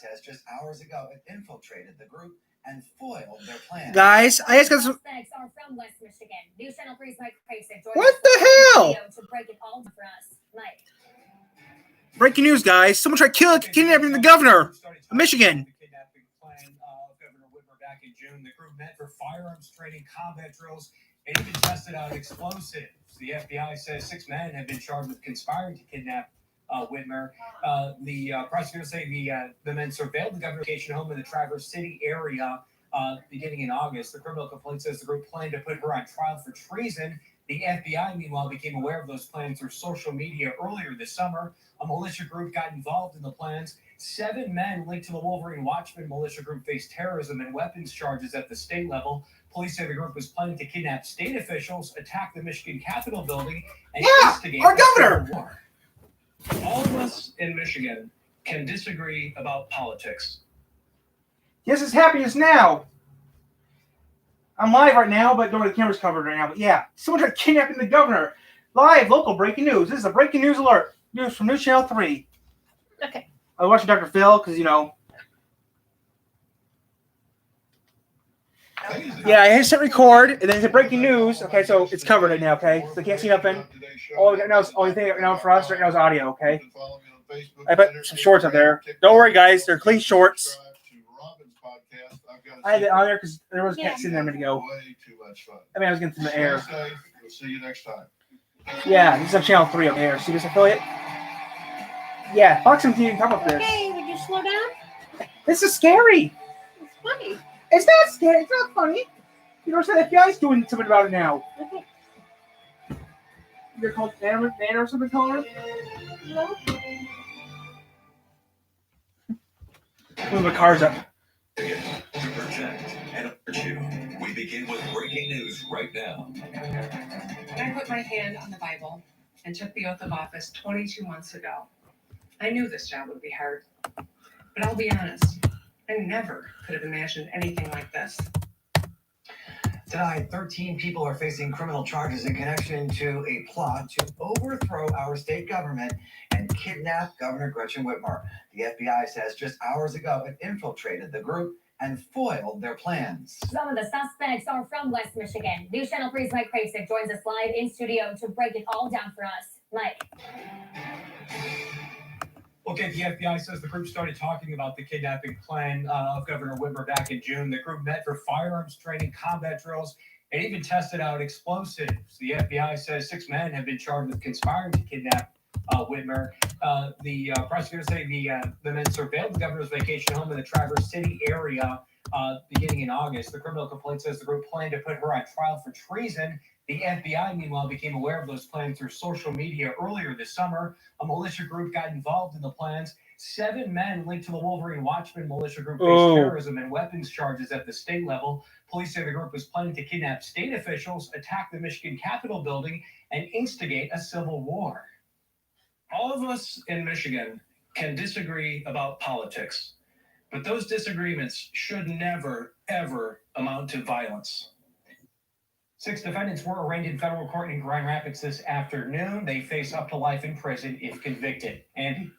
says just hours ago it infiltrated the group and foiled their plan. Guys, I just got some. Suspects are from West Michigan. News Channel 3's Mike Krasik joins What us the live hell? in studio to break it all for us. Mike. Breaking news, guys. Someone tried kidnapping the governor of Michigan. Governor Whitmer back in June. The group met for firearms training, combat drills, and even tested out explosives. The FBI says 6 men have been charged with conspiring to kidnap Whitmer. The prosecutors say the men surveilled the governor's vacation home in the Traverse City area beginning in August. The criminal complaint says the group planned to put her on trial for treason. The FBI, meanwhile, became aware of those plans through social media earlier this summer. A militia group got involved in the plans. 7 men linked to the Wolverine Watchman militia group face terrorism and weapons charges at the state level. Police say the group was planning to kidnap state officials, attack the Michigan Capitol building, and instigate our a governor! civil war. All of us in Michigan can disagree about politics. Yes, it's happiness now. I'm live right now, but don't have the cameras covered right now. But yeah, someone tried kidnapping the governor. Live, local breaking news. This is a breaking news alert. News from News Channel 3. Okay. I was watching Dr. Phil because, Yeah, I hit record, and then it's a breaking news. Okay, so it's covered right now, okay? So you can't see nothing. All we got now is only thing right now for us right now is audio, okay? I put some shorts up there. Don't worry, guys. They're clean shorts. I had it on there because there was can't see them a minute ago. I mean, I was getting through the air. We'll see you next time. Yeah, this is on Channel 3 up there. See this affiliate? Yeah, Fox and TV talk about this. Hey, would you slow down? This is scary. It's funny. It's not scary. It's not funny. You know what I'm saying? The FBI's doing something about it now. Okay. They're called Nana or something calling her? No. Move the cars up. To protect and alert you. We begin with breaking news right now. I put my hand on the Bible and took the oath of office 22 months ago. I knew this job would be hard, but I'll be honest, I never could have imagined anything like this. Tonight, 13 people are facing criminal charges in connection to a plot to overthrow our state government and kidnap Governor Gretchen Whitmer. The FBI says just hours ago it infiltrated the group and foiled their plans. Some of the suspects are from West Michigan. News Channel 3's Mike Krasik joins us live in studio to break it all down for us. Mike. Okay, the FBI says the group started talking about the kidnapping plan of Governor Whitmer back in June. The group met for firearms training, combat drills, and even tested out explosives. The FBI says 6 men have been charged with conspiring to kidnap Whitmer. The prosecutors say the men surveilled the governor's vacation home in the Traverse City area beginning in August. The criminal complaint says the group planned to put her on trial for treason. The FBI, meanwhile, became aware of those plans through social media earlier this summer. A militia group got involved in the plans. 7 men linked to the Wolverine Watchman militia group face terrorism and weapons charges at the state level. Police say the group was planning to kidnap state officials, attack the Michigan Capitol building, and instigate a civil war. All of us in Michigan can disagree about politics, but those disagreements should never, ever amount to violence. 6 defendants were arraigned in federal court in Grand Rapids this afternoon. They face up to life in prison if convicted. Andy?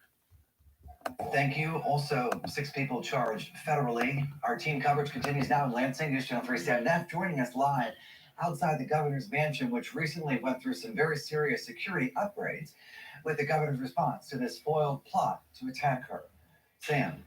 Thank you. Also, 6 people charged federally. Our team coverage continues now in Lansing. News Channel 3 staff joining us live outside the governor's mansion, which recently went through some very serious security upgrades with the governor's response to this foiled plot to attack her. Sam.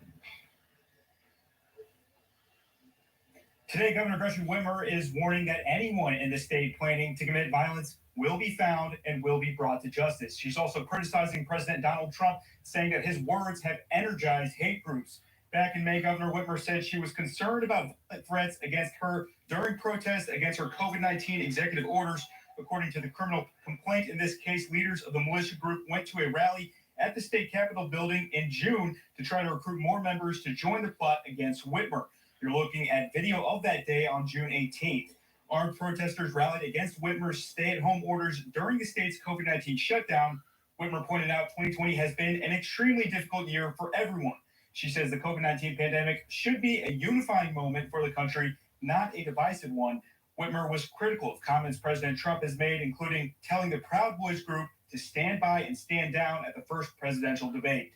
Today, Governor Gretchen Whitmer is warning that anyone in the state planning to commit violence will be found and will be brought to justice. She's also criticizing President Donald Trump, saying that his words have energized hate groups. Back in May, Governor Whitmer said she was concerned about threats against her during protests against her COVID-19 executive orders. According to the criminal complaint in this case, leaders of the militia group went to a rally at the state capitol building in June to try to recruit more members to join the plot against Whitmer. You're looking at video of that day on June 18th. Armed protesters rallied against Whitmer's stay-at-home orders during the state's COVID-19 shutdown. Whitmer pointed out 2020 has been an extremely difficult year for everyone. She says the COVID-19 pandemic should be a unifying moment for the country, not a divisive one. Whitmer was critical of comments President Trump has made, including telling the Proud Boys group to stand by and stand down at the first presidential debate.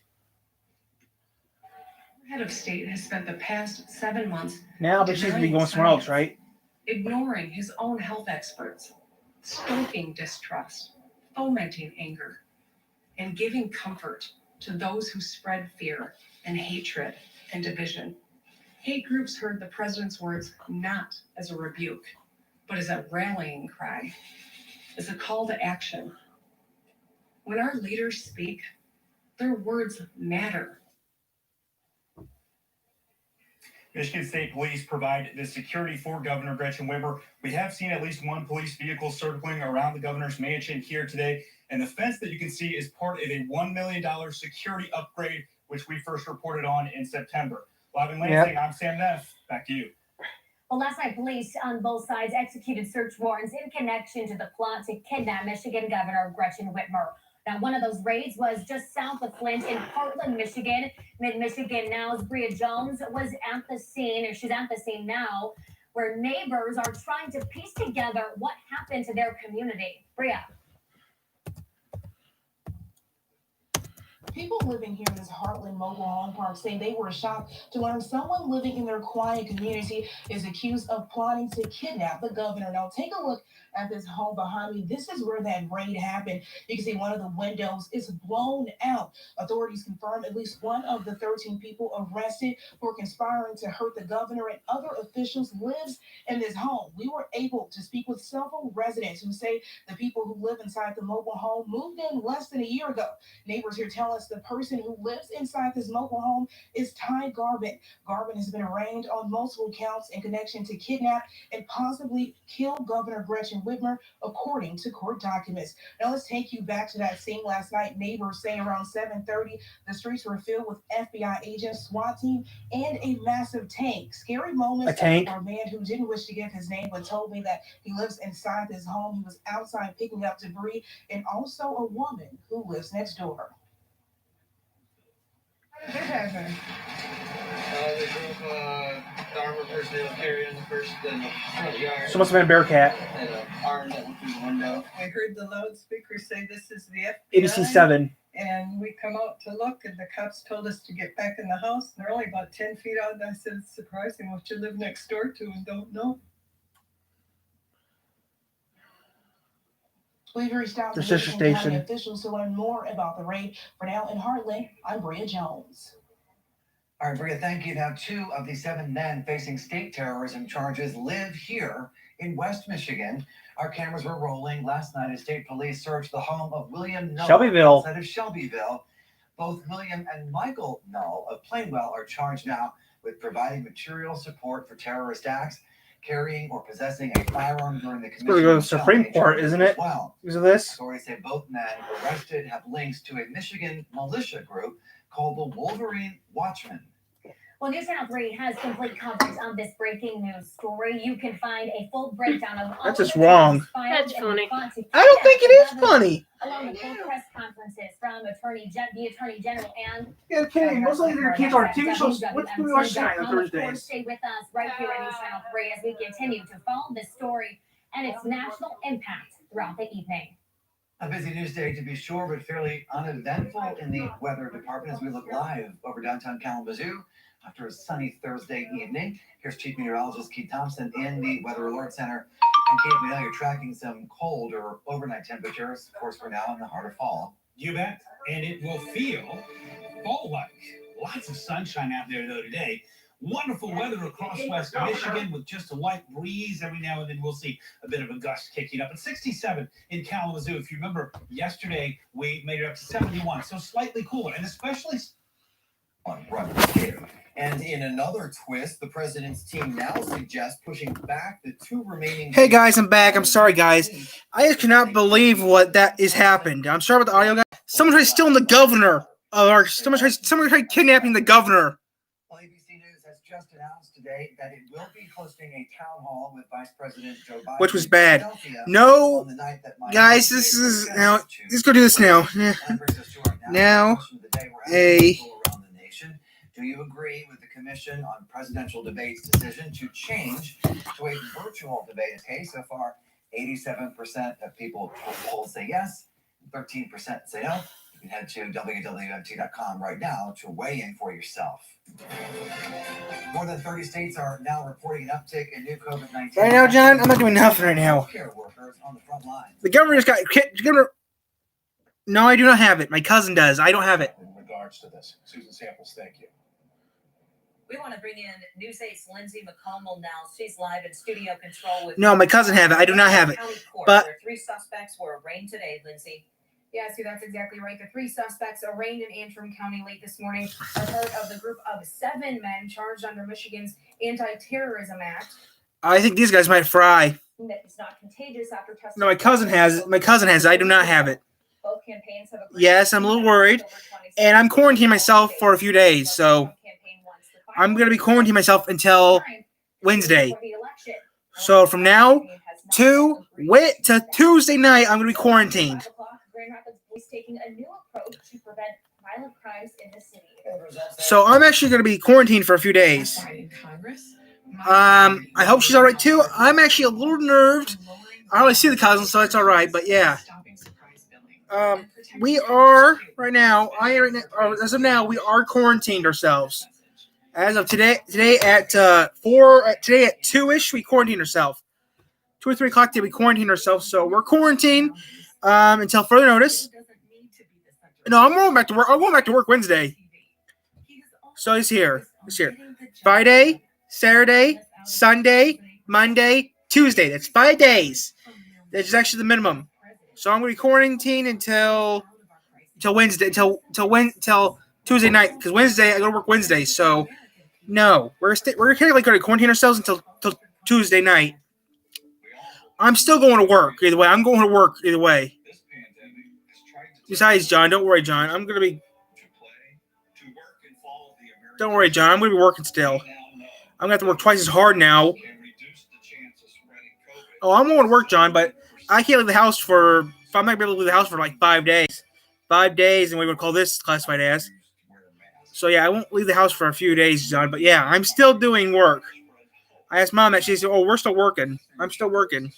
Head of state has spent the past 7 months Now, but she's gonna be going somewhere else, right? ignoring his own health experts, stoking distrust, fomenting anger, and giving comfort to those who spread fear and hatred and division. Hate groups heard the president's words not as a rebuke, but as a rallying cry, as a call to action. When our leaders speak, their words matter. Michigan State Police provide the security for Governor Gretchen Whitmer. We have seen at least one police vehicle circling around the governor's mansion here today. And the fence that you can see is part of a $1 million security upgrade, which we first reported on in September. Live in Lansing, I'm Sam Neff. Back to you. Well, last night, police on both sides executed search warrants in connection to the plot to kidnap Michigan Governor Gretchen Whitmer. Now, one of those raids was just south of Flint in Heartland, Michigan. Mid-Michigan Now's Bria Jones was at the scene, or she's at the scene now, where neighbors are trying to piece together what happened to their community. Bria. People living here in this Heartland mobile home park say they were shocked to learn someone living in their quiet community is accused of plotting to kidnap the governor. Now, take a look at this home behind me. This is where that raid happened. You can see one of the windows is blown out. Authorities confirm at least one of the 13 people arrested for conspiring to hurt the governor and other officials lives in this home. We were able to speak with several residents who say the people who live inside the mobile home moved in less than a year ago. Neighbors here tell us the person who lives inside this mobile home is Ty Garvin. Garvin has been arraigned on multiple counts in connection to kidnap and possibly kill Governor Gretchen Whitmer, according to court documents. Now let's take you back to that scene last night. Neighbors say around 7:30, the streets were filled with FBI agents, SWAT team, and a massive tank. Scary moments. A tank? For a man who didn't wish to give his name, but told me that he lives inside this home. He was outside picking up debris, and also a woman who lives next door. How did this happen? They drove the armored personnel carrying the person in the front yard. So must have been a Bearcat. And an arm that went through the window. I heard the loudspeaker say this is the FBI. ABC 7. And we come out to look, and the cops told us to get back in the house. And they're only about 10 feet out. And I said, it's surprising what you live next door to and don't know. We've reached out to The sister Michigan County station. officials to learn more about the raid. For now, in Heartland, I'm Bria Jones. All right, Bria, thank you. Now, 2 of the 7 men facing state terrorism charges live here in West Michigan. Our cameras were rolling last night as state police searched the home of William Null Shelbyville. outside of Shelbyville. Both William and Michael Null of Plainwell are charged now with providing material support for terrorist acts, carrying or possessing a firearm during the commission It's gonna go to of the Supreme felony Court, charges isn't as it? Well, Because of this? authorities say both men arrested have links to a Michigan militia group called the Wolverine Watchmen. Well, News Channel 3 has complete coverage on this breaking news story. You can find a full breakdown of all That's of just the wrong. charges filed That's in funny. response to I don't think it is kidnapping funny. along with full press conferences from the Attorney General and Yeah, kidding. Most of their kids are TV shows. What do we watch tonight on Of course, Thursdays? stay with us right here at News Channel 3 as we continue to follow this story and its national impact throughout the evening. A busy news day to be sure, but fairly uneventful in the weather department as we look live over downtown Kalamazoo after a sunny Thursday evening. Here's Chief Meteorologist Keith Thompson in the Weather Alert Center. And Keith, we know you're tracking some cold or overnight temperatures. Of course, we're now in the heart of fall. You bet. And it will feel fall-like. Lots of sunshine out there, though, today. Wonderful weather across West Michigan with just a light breeze. Every now and then we'll see a bit of a gust kicking up. At 67 in Kalamazoo. If you remember, yesterday we made it up to 71. So slightly cooler, and especially On run here. And in another twist, the president's team now suggests pushing back the 2 remaining. Hey guys, I'm back. I'm sorry, guys. I just cannot believe what that has happened. I'm sorry about the audio, guys. Someone tried stealing the governor. Someone tried kidnapping the governor. Well, ABC News has just announced today that it will be hosting a town hall with Vice President Joe Biden. Which was in bad. Philadelphia No, on the night that Miami guys, Dade this is was now. scheduled to Let's go do this now. Yeah. That brings us to our Now, question of the day. We're asking a- people around the nation, do you agree with the Commission on Presidential Debate's decision to change to a virtual debate? Okay, so far, 87% of people polls say yes, 13% say no. You can head to WWMT.com right now to weigh in for yourself. More than 30 states are now reporting an uptick in new COVID-19. Right now, John, I'm not doing nothing right now. Healthcare workers on the front lines. The governor just got. Governor. No, I do not have it. My cousin does. I don't have it. In regards to this, Susan Samples, thank you. We want to bring in News 8's Lindsay McCombel now. She's live in studio control with. No, my cousin have it. I do not have it. County Court, But where 3 suspects were arraigned today, Lindsay. Yeah, Sue, that's exactly right. The 3 suspects arraigned in Antrim County late this morning are part of the group of 7 men charged under Michigan's Anti-Terrorism Act. I think these guys might fry. That it's not contagious after testing. No, my cousin has it. My cousin has it. I do not have it. Both campaigns have agreed. Yes, I'm a little worried. And I'm quarantining myself for a few days. So I'm going to be quarantining myself until Wednesday. So from now to Tuesday night, I'm going to be quarantined. Grand Rapids is taking a new approach to prevent violent crimes in the city. So I'm actually going to be quarantined for a few days. I hope she's all right too. I'm actually a little nerved. I only see the cousin, so that's all right. But yeah, we are right now. As of now, we are quarantined ourselves. As of today at 2ish, we quarantined ourselves. 2 or 3 o'clock today, we quarantined ourselves. So we're quarantined until further notice. No, I'm going back to work. I'm going back to work Wednesday. So it's here. It's here. Friday, Saturday, Sunday, Monday, Tuesday. That's 5 days. That's actually the minimum. So I'm going to be quarantined until Wednesday, until Tuesday night. Because Wednesday I go to work Wednesday. So no, we're technically going to quarantine ourselves until Tuesday night. I'm still going to work either way. I'm going to work either way. Besides, John, don't worry, John. I'm going to be. Don't worry, John. I'm going to be working still. I'm going to have to work twice as hard now. Oh, I'm going to work, John, but I can't leave the house for. I might be able to leave the house for like 5 days. 5 days, and we would call this classified as. So yeah, I won't leave the house for a few days, John. But yeah, I'm still doing work. I asked Mom that. She said, "Oh, we're still working." I'm still working.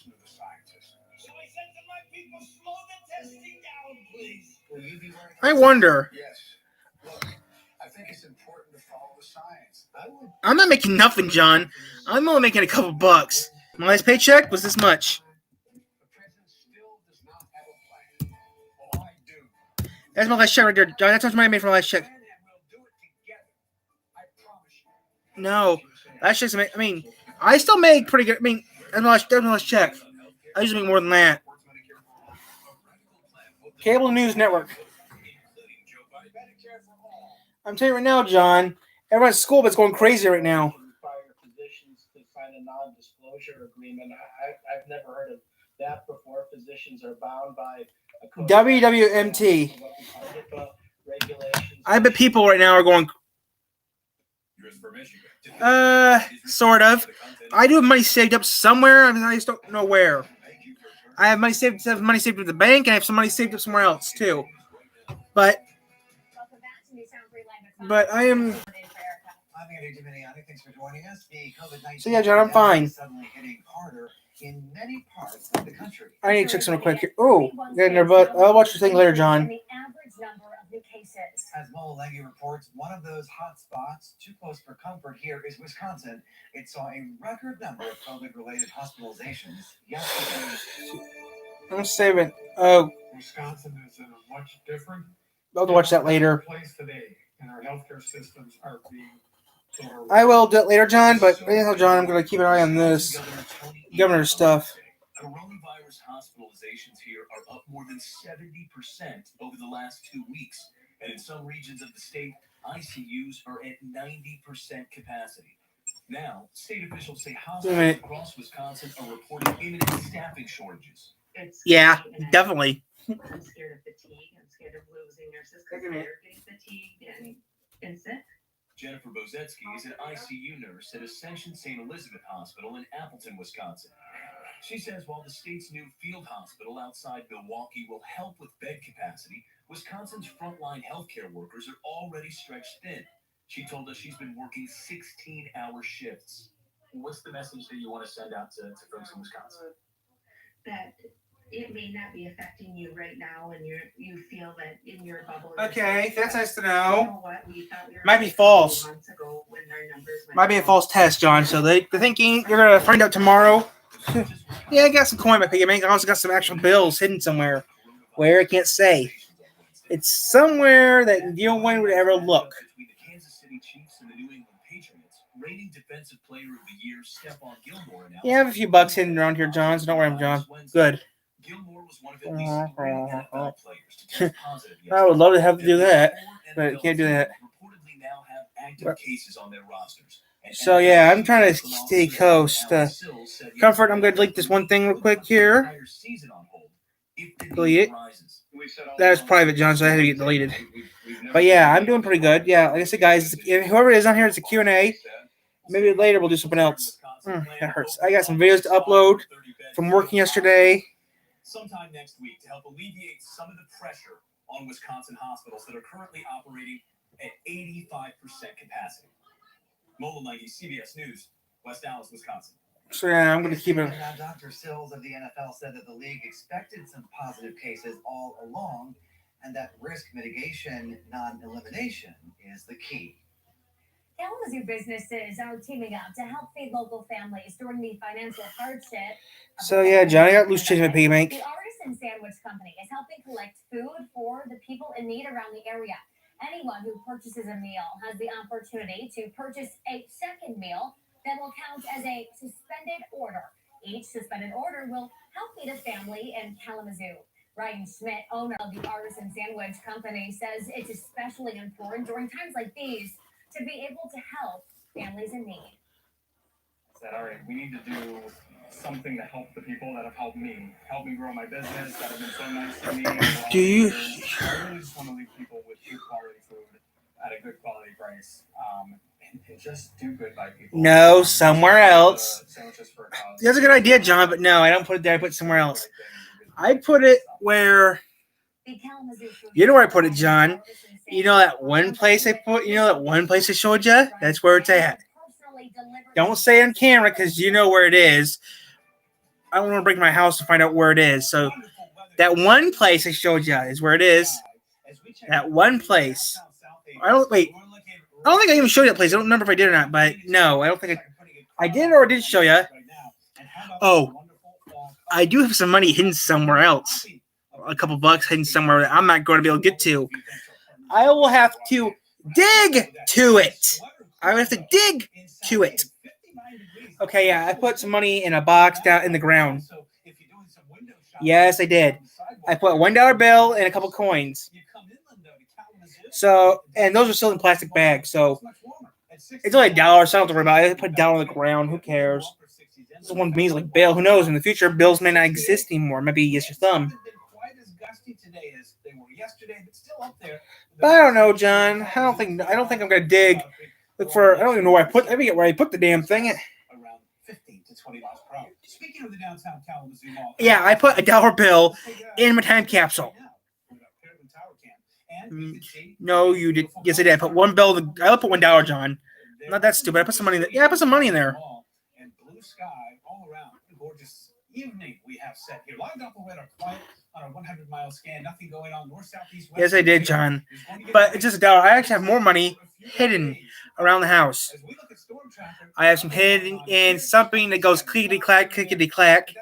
I wonder. I think it's important to follow the science. I'm not making nothing, John. I'm only making a couple bucks. My last paycheck was this much. That's my last check right there, John. That's how much money I made for my last check. No, that's just. I mean, I still make pretty good. I mean, that's my last check. I usually make more than that. Cable News Network. I'm telling you right now, John. Everyone's at school, but it's going crazy right now. Physicians to sign a non-disclosure agreement. I've never heard of that before. Physicians are bound by a code WWMT. I bet people right now are going. Sort of. I do have money saved up somewhere. I mean, I just don't know where. I have money saved at the bank, and I have some money saved up somewhere else too. But I am. Thanks for joining us. The COVID-19 So yeah, John, I'm fine. suddenly hitting harder in many parts of the country. I need to check something quick. Oh, getting there, but I'll watch your thing later, John. As Mulleneggy reports, one of those hot spots, too close for comfort here, is Wisconsin. It saw a record number of COVID-related hospitalizations yesterday. I'm saving. Oh, Wisconsin is in a much different I'll have to watch that later. place today, and our healthcare systems are being overwhelmed. I will do it later, John. But anyhow, John, I'm going to keep an eye on this governor stuff. Coronavirus hospitalizations here are up more than 70% over the last 2 weeks. And in some regions of the state, ICUs are at 90% capacity. Now, state officials say hospitals across Wisconsin are reporting imminent staffing shortages. Yeah, definitely. I'm scared of fatigue. I'm scared of losing nurses because they're getting fatigued and sick. Jennifer Bozetsky is an ICU nurse at Ascension St. Elizabeth Hospital in Appleton, Wisconsin. She says while the state's new field hospital outside Milwaukee will help with bed capacity, Wisconsin's frontline healthcare workers are already stretched thin. She told us she's been working 16-hour shifts. What's the message that you want to send out to folks in Wisconsin? That it may not be affecting you right now, and you feel that in your bubble. Okay, that's nice to You know. know what? We thought we were Might be false. months ago Might be a false test, John. So they're thinking you're gonna find out tomorrow. Yeah, I got some coin in my piggy bank. I also got some actual bills hidden somewhere. Where I can't say. It's somewhere that no one would ever look. Between the Kansas City Chiefs and the New England Patriots, reigning defensive player of the year Stephon Gilmore announced. Yeah, I have a few bucks hidden around here, John. So don't worry, John. Good. Gilmore was one of at least 3 NFL players to test positive I would love to have to do that, but I can't do that. Reportedly now have active cases on their rosters. So yeah, I'm trying to stay close to comfort. I'm gonna delete this one thing real quick here. Delete it. That was private, John, so I had to get deleted. But yeah, I'm doing pretty good. Yeah, like I said, guys, whoever it is on here, it's a Q&A. Maybe later we'll do something else. That hurts. I got some videos to upload from working yesterday. Sometime next week to help alleviate some of the pressure on Wisconsin hospitals that are currently operating at 85% capacity. Mobile 90 CBS News, West Dallas, Wisconsin. So yeah, I'm gonna keep it. Now, Dr. Sills of the NFL said that the league expected some positive cases all along, and that risk mitigation, non-elimination, is the key. Kalamazoo businesses are teaming up to help feed local families during the financial hardship. So yeah, John, I got loose change in my piggy bank. The Artisan Sandwich Company is helping collect food for the people in need around the area. Anyone who purchases a meal has the opportunity to purchase a second meal that will count as a suspended order. Each suspended order will help feed a family in Kalamazoo. Ryan Schmidt, owner of the Artisan Sandwich Company, says it's especially important during times like these to be able to help families in need. Said, all right, we need to do something to help the people that have helped me grow my business, that have been so nice to me. Do you? I really just want to leave people with good quality food at a good quality price, and just do good by people. No, somewhere else. That's a good idea, John, but no, I don't put it there. I put it somewhere else. I put it where. You know where I put it, John. You know that one place I put. You know that one place I showed you. That's where it's at. Don't say on camera because you know where it is. I don't want to break my house to find out where it is. So that one place I showed you is where it is. That one place. I don't think I even showed you that place. I don't remember if I did or not. But no, I don't think I did or did show you. Oh, I do have some money hidden somewhere else. A couple bucks hidden somewhere that I'm not going to be able to get to. I will have to dig to it. I will have to dig to it. Okay, yeah, I put some money in a box down in the ground. Yes, I did. I put a $1 bill and a couple coins. So, and those are still in plastic bags. So, it's only $1, so I don't have to worry about it. I put $1 on the ground. Who cares? This is one measly bill. Who knows? In the future, bills may not exist anymore. Maybe it's your thumb. But I don't know, John. I don't think I'm gonna dig. Look for. I don't even know where I put. I forget where I put the damn thing. Around 15 to 20 miles per hour. Speaking of the downtown Kalamazoo Mall. Yeah, I put a $1 bill in my time capsule. No, you did. Yes, I did. I put one bill. I put $1, John. I'm not that stupid. I put some money in there. Yeah, I put some money in there. And blue sky all around. Gorgeous evening we have set here. Live up with our quiet on a 100-mile scan. Nothing going on north, south, east, west. Yes, I did, John. But it's just $1. I actually have more money hidden around the house. I have some hidden in something that goes clickety-clack, clickety-clack.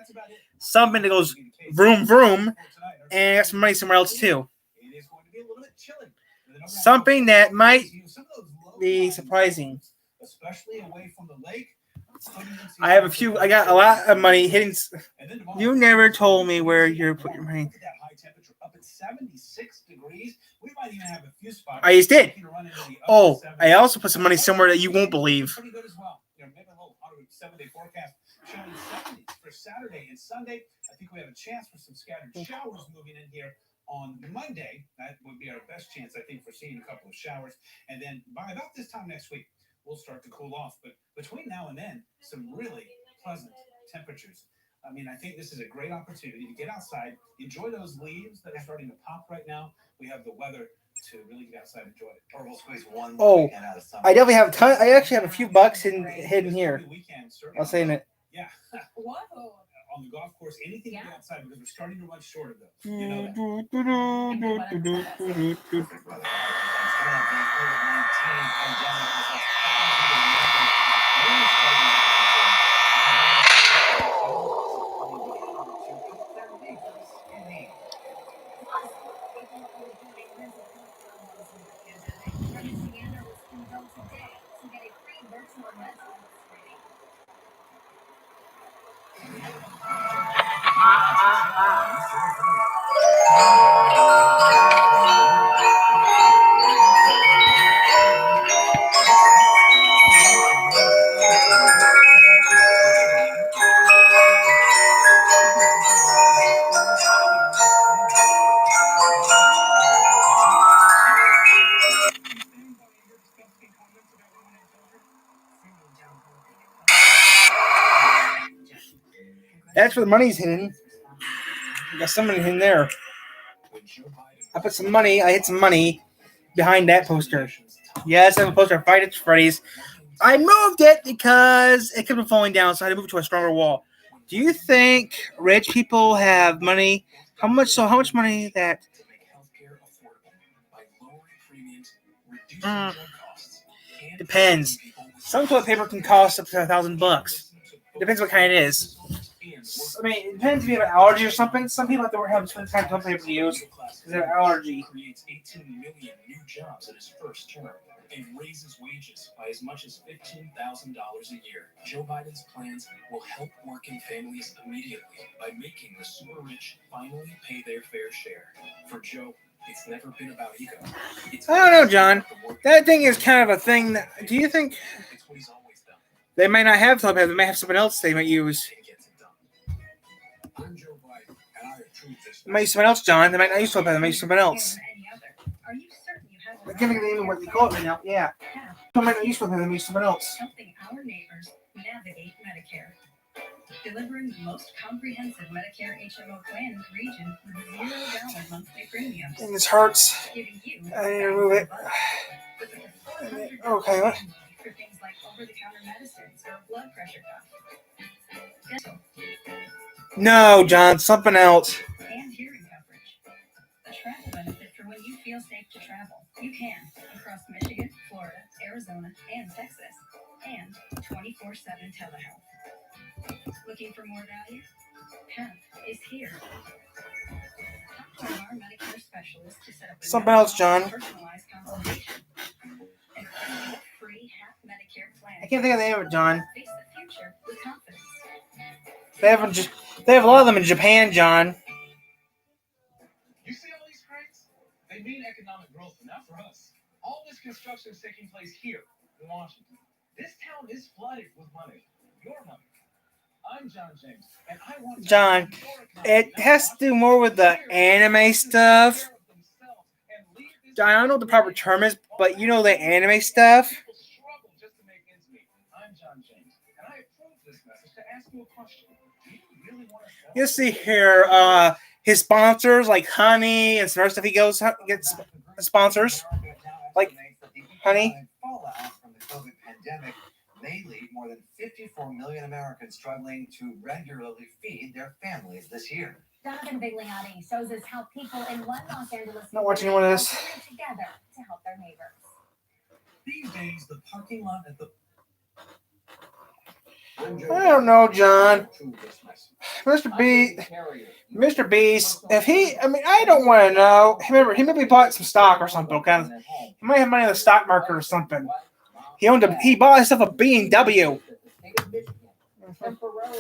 Something that goes vroom, vroom. And I got some money somewhere else, too. Something that might be surprising. Especially away from the lake. I have a few. I got a lot of money hidden. You never told me where you put your money. I just did. Oh, I also put some money somewhere that you won't believe. For Saturday and Sunday, I think we have a chance for some scattered showers moving in here on Monday. That would be our best chance, I think, for seeing a couple of showers. And then by about this time next week, we'll start to cool off. But between now and then, some really pleasant temperatures. I mean, I think this is a great opportunity to get outside, enjoy those leaves that are starting to pop right now. We have the weather to really get outside and enjoy it. Or we'll squeeze one weekend out of summer. I definitely have a ton. I actually have a few bucks hidden here. I'll say it. Yeah. On the golf course, anything to get outside because we're starting to run short of those. You know that. That's where the money's hidden. I got some money in there. I put some money. I hid some money behind that poster. Yes, I have a poster of Fight at Freddy's. I moved it because it could have been falling down, so I had to move it to a stronger wall. Do you think rich people have money? How much? So how much money that? Depends. Some toilet paper can cost up to $1,000. It depends what kind it is. I mean, it depends if you have an allergy or something. Some people have to have some kind of toilet paper to use because they have an allergy. Creates 18 million new jobs in his first term and raises wages by as much as $15,000 a year. Joe Biden's plans will help working families immediately by making the super rich finally pay their fair share. For Joe, it's never been about ego. I don't know, John. That thing is kind of a thing. Do you think they might not have toilet paper? They might have something else they might use. I'm Joe Biden, and I approve this. They might use something else, John. They might not use toilet paper. They might use something else. Are you certain you have I can't think of the name of what they call it right now. Yeah. They might not use toilet paper. They might use something else. helping our neighbors navigate Medicare? Delivering the most comprehensive Medicare HMO plan in the region with $0 monthly premiums. And this hurts. Giving you I need to remove it. Okay. What? for things like over-the-counter medicines or blood pressure cuff. Dental No, John. Something else. and hearing coverage. A travel benefit for when you feel safe to travel. You can across Michigan, Florida, Arizona, and Texas. And 24/7 telehealth. Looking for more value? PATH is here. Talk to our Medicare specialist to set up a Something else, John. personalized consultation. And create a free half Medicare plan. I can't think of the name of it, John. Face the future with confidence. They have a lot of them in Japan, John. You see all these crates? They mean economic growth, but not for us. All this construction is taking place here in Washington. This town is flooded with money. Your money. I'm John James, and I want to John, it has to do more with the anime stuff. John, I don't know what the proper term is, but you know the anime stuff. struggle just to make ends meet. I'm John James, and I approve this message to ask you a question. Do you really want to sell? You see here, his sponsors like Honey and some other stuff. He gets sponsors like Honey. Fallout from the COVID pandemic may leave more than 54 million Americans struggling to regularly feed their families this year. Donovan Vigliotti shows us how people in one Los Angeles Not watching one of this. come together to help their neighbors. These days, the parking lot at the I don't know, John. Mr. Beast, if he, I mean, I don't want to know. Remember, he maybe bought some stock or something. Okay? He might have money in the stock market or something. He bought himself a BMW. Temporarily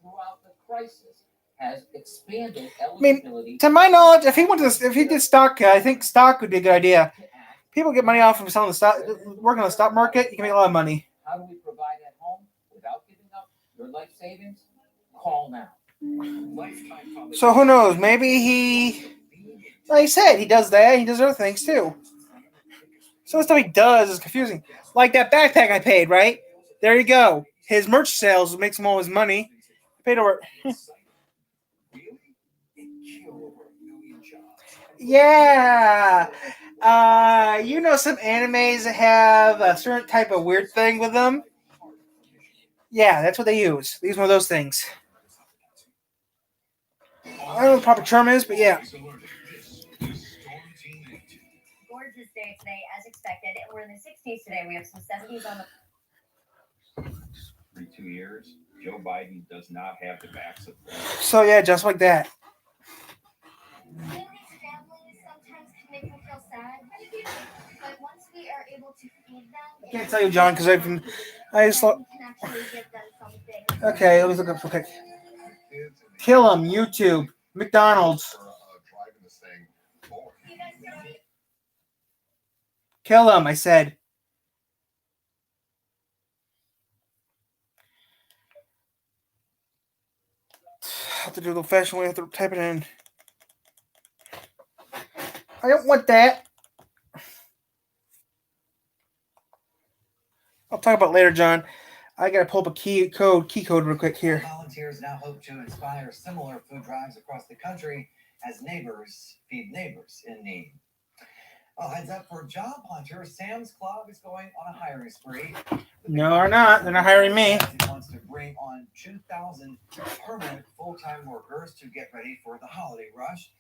throughout the crisis has expanded I mean, to my knowledge, if he did stock, I think stock would be a good idea. People get money off from selling the stock, working on the stock market. You can make a lot of money. How do we provide at home without giving up your life savings? Call now. So who knows? Maybe he, like I said, he does that. He does other things too. Some of the stuff he does is confusing. Like that backpack I paid, right? There you go. His merch sales makes him all his money. I paid over. Yeah. You know some animes that have a certain type of weird thing with them? Yeah, that's what they use. They use one of those things. I don't know what the proper term is, but yeah. Gorgeous day today, as expected, and we're in the 60s today. We have some 70s on the. Every 2 years, Joe Biden does not have the back support. So yeah, just like that. Families sometimes can make them feel sad, but once we are able to feed them, I can't tell you, John, because I just thought. we can actually give them something. Okay, let me look up real quick. Kill him, YouTube, McDonald's. Kill him, I said. have to do the old-fashioned way. I have to type it in. I don't want that. I'll talk about it later, John. I gotta pull up a key code real quick here. Volunteers now hope to inspire similar food drives across the country as neighbors feed neighbors in need. Well, heads up for job hunters. Sam's Club is going on a hiring spree. No, they're not. They're not hiring me. It wants to bring on 2,000 permanent full-time workers to get ready for the holiday rush.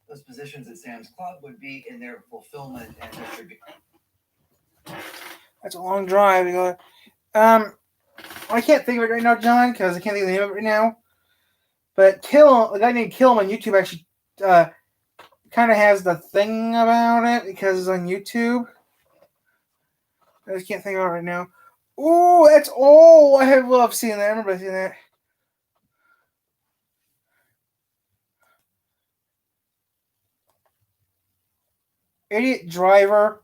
Those positions at Sam's Club would be in their fulfillment and distribution. That's a long drive. You go. I can't think of it right now, John, because I can't think of the name of it right now. But a guy named Kill on YouTube actually kind of has the thing about it because it's on YouTube. I just can't think of it right now. Ooh, that's I love seeing that. I remember seeing that. Idiot driver.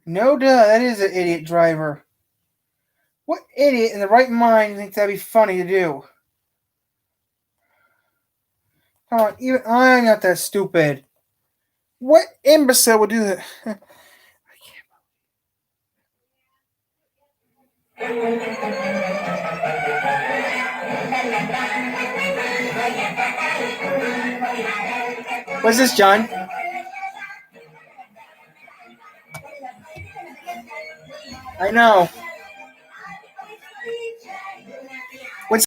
No duh, that is an idiot driver. What idiot in the right mind thinks that'd be funny to do? Come on, even I'm not that stupid. What imbecile would do that? What's this, John? I know. What's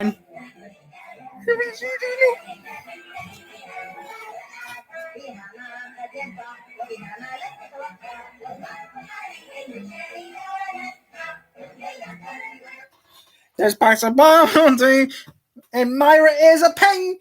there's parts of bounty, and Myra is a pain.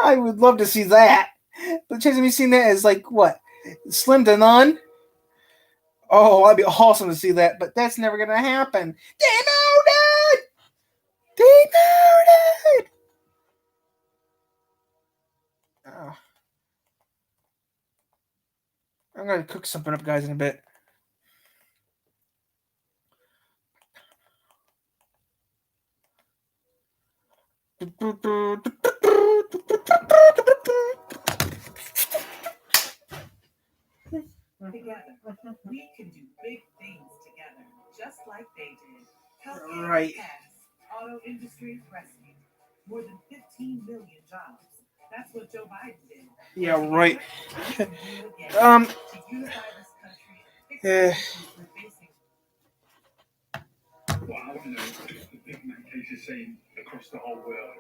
I would love to see that. The chance of me seeing that is like what? Slim to none? Oh, that'd be awesome to see that, but that's never gonna happen. Demoted! Demoted! Oh. I'm gonna cook something up, guys, in a bit. Together, we can do big things together, just like they did. Healthcare Right. Auto industry rescue. More than 15 million jobs. That's what Joe Biden did. Yeah, right. To unify this country and fix the issues we're facing. Well, I want to know what the Big Mac case is saying across the whole world.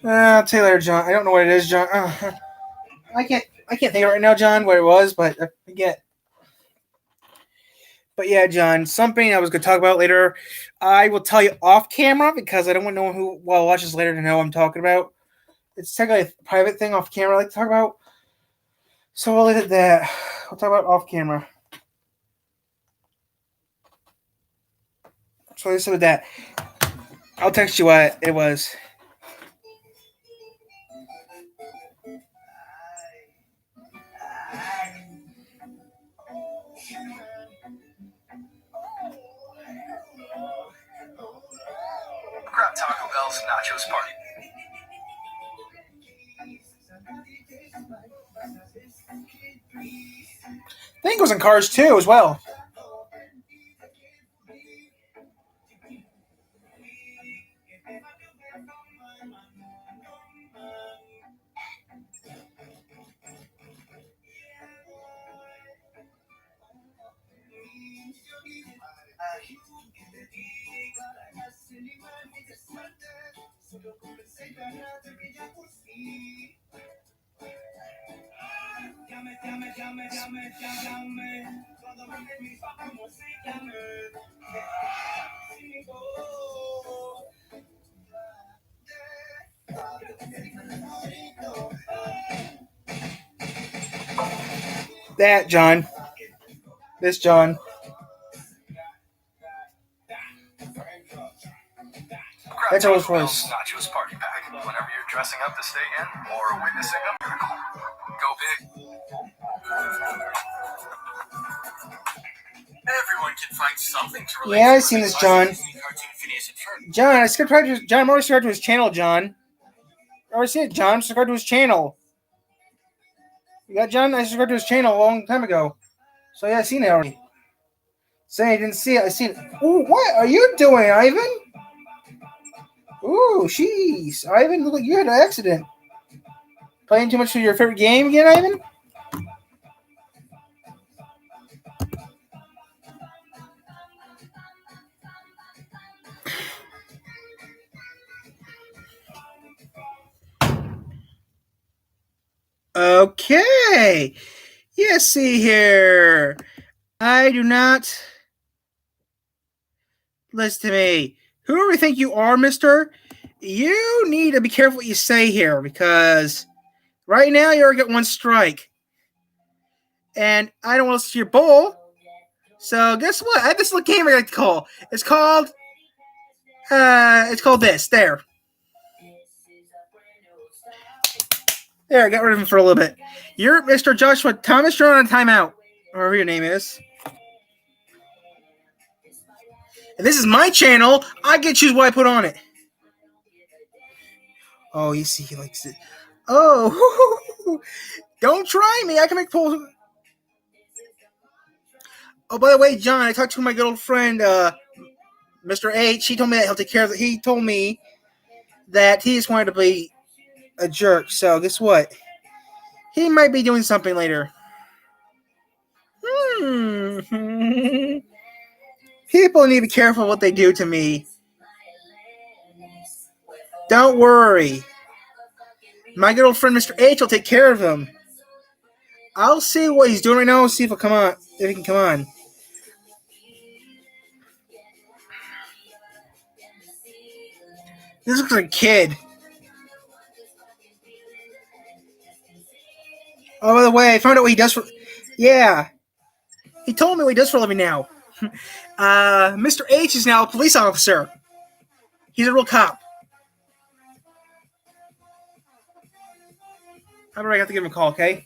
I'll tell you later, John. I don't know what it is, John. I can't think of it right now, John, what it was, but I forget. But yeah, John, something I was going to talk about later. I will tell you off camera because I don't want no one who watches later to know what I'm talking about. It's technically a private thing off camera I like to talk about. So we'll leave it at that. We'll talk about it off camera. So listen with that. I'll text you what it was. Grab Taco Bell's Nachos Party. I think it was in Cars 2 as well. That John. This John. That's Rolls Royce. Nachos Party Pack. Whenever you're dressing up to stay in or witnessing a miracle, go big. Everyone can find something to relate Yeah, to. I've seen this John. John, I subscribed to his, John, I'm already subscribed to his channel, John. I already see it, John. I'm subscribed to his channel. You got John? I subscribed to his channel a long time ago. So yeah, I've seen it already. Saying I didn't see it, I seen it. Ooh, what are you doing, Ivan? Ooh, jeez. Ivan, look like you had an accident. Playing too much of your favorite game again, Ivan? Okay. Yes, see here. I do not. Listen to me. Whoever you think you are, mister, you need to be careful what you say here because right now you already got one strike. And I don't want to listen to your bull. So guess what? I have this little game I like to call. It's called this. There. There, I got rid of him for a little bit. You're Mr. Joshua Thomas. You're on a timeout. Or whatever your name is. And this is my channel. I get to choose what I put on it. Oh, you see, he likes it. Oh, don't try me. I can make polls. Oh, by the way, John, I talked to my good old friend, Mr. H. He told me that he'll take care of it. He told me that he just wanted to be a jerk. So guess what? He might be doing something later. People need to be careful what they do to me. Don't worry. My good old friend Mr. H will take care of him. I'll see what he's doing right now. See if he'll come on. If he can come on. This looks like a kid. Oh, by the way, I found out what he does for. Yeah. He told me what he does for a living now. Mr. H is now a police officer. He's a real cop. How do I have to give him a call, okay?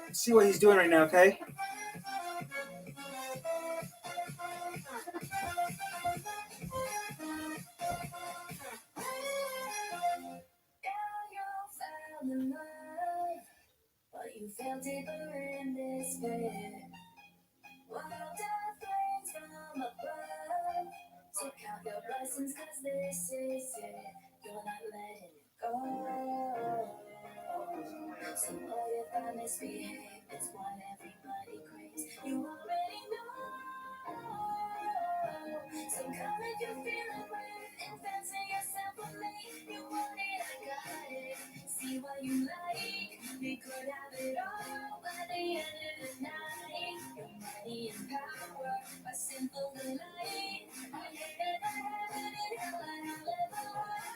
Let's see what he's doing right now, okay? But you fell deeper in despair. While death rains from above, so count your blessings, 'cause this is it. You're not letting it go. So what if I misbehave? It's what everybody craves. You already know. So come if you feel it with and fancy yourself with me. You want it, I got it. See what you like. We could have it all by the end of the night. Your money and power, a simple delight. I can never have it in hell, I'll live away.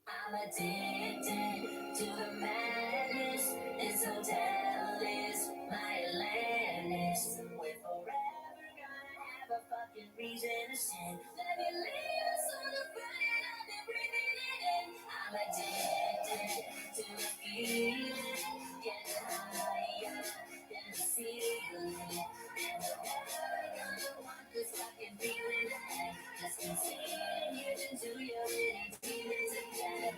I'm addicted to the madness. This hotel is my Atlantis. We're forever gonna have a fucking reason to sin. Let me leave us on the planet I've been breathing it in. I'm addicted to the feeling. Getting higher than the ceiling. And we're never gonna want this fucking feeling again. Just continue to do your little demons again.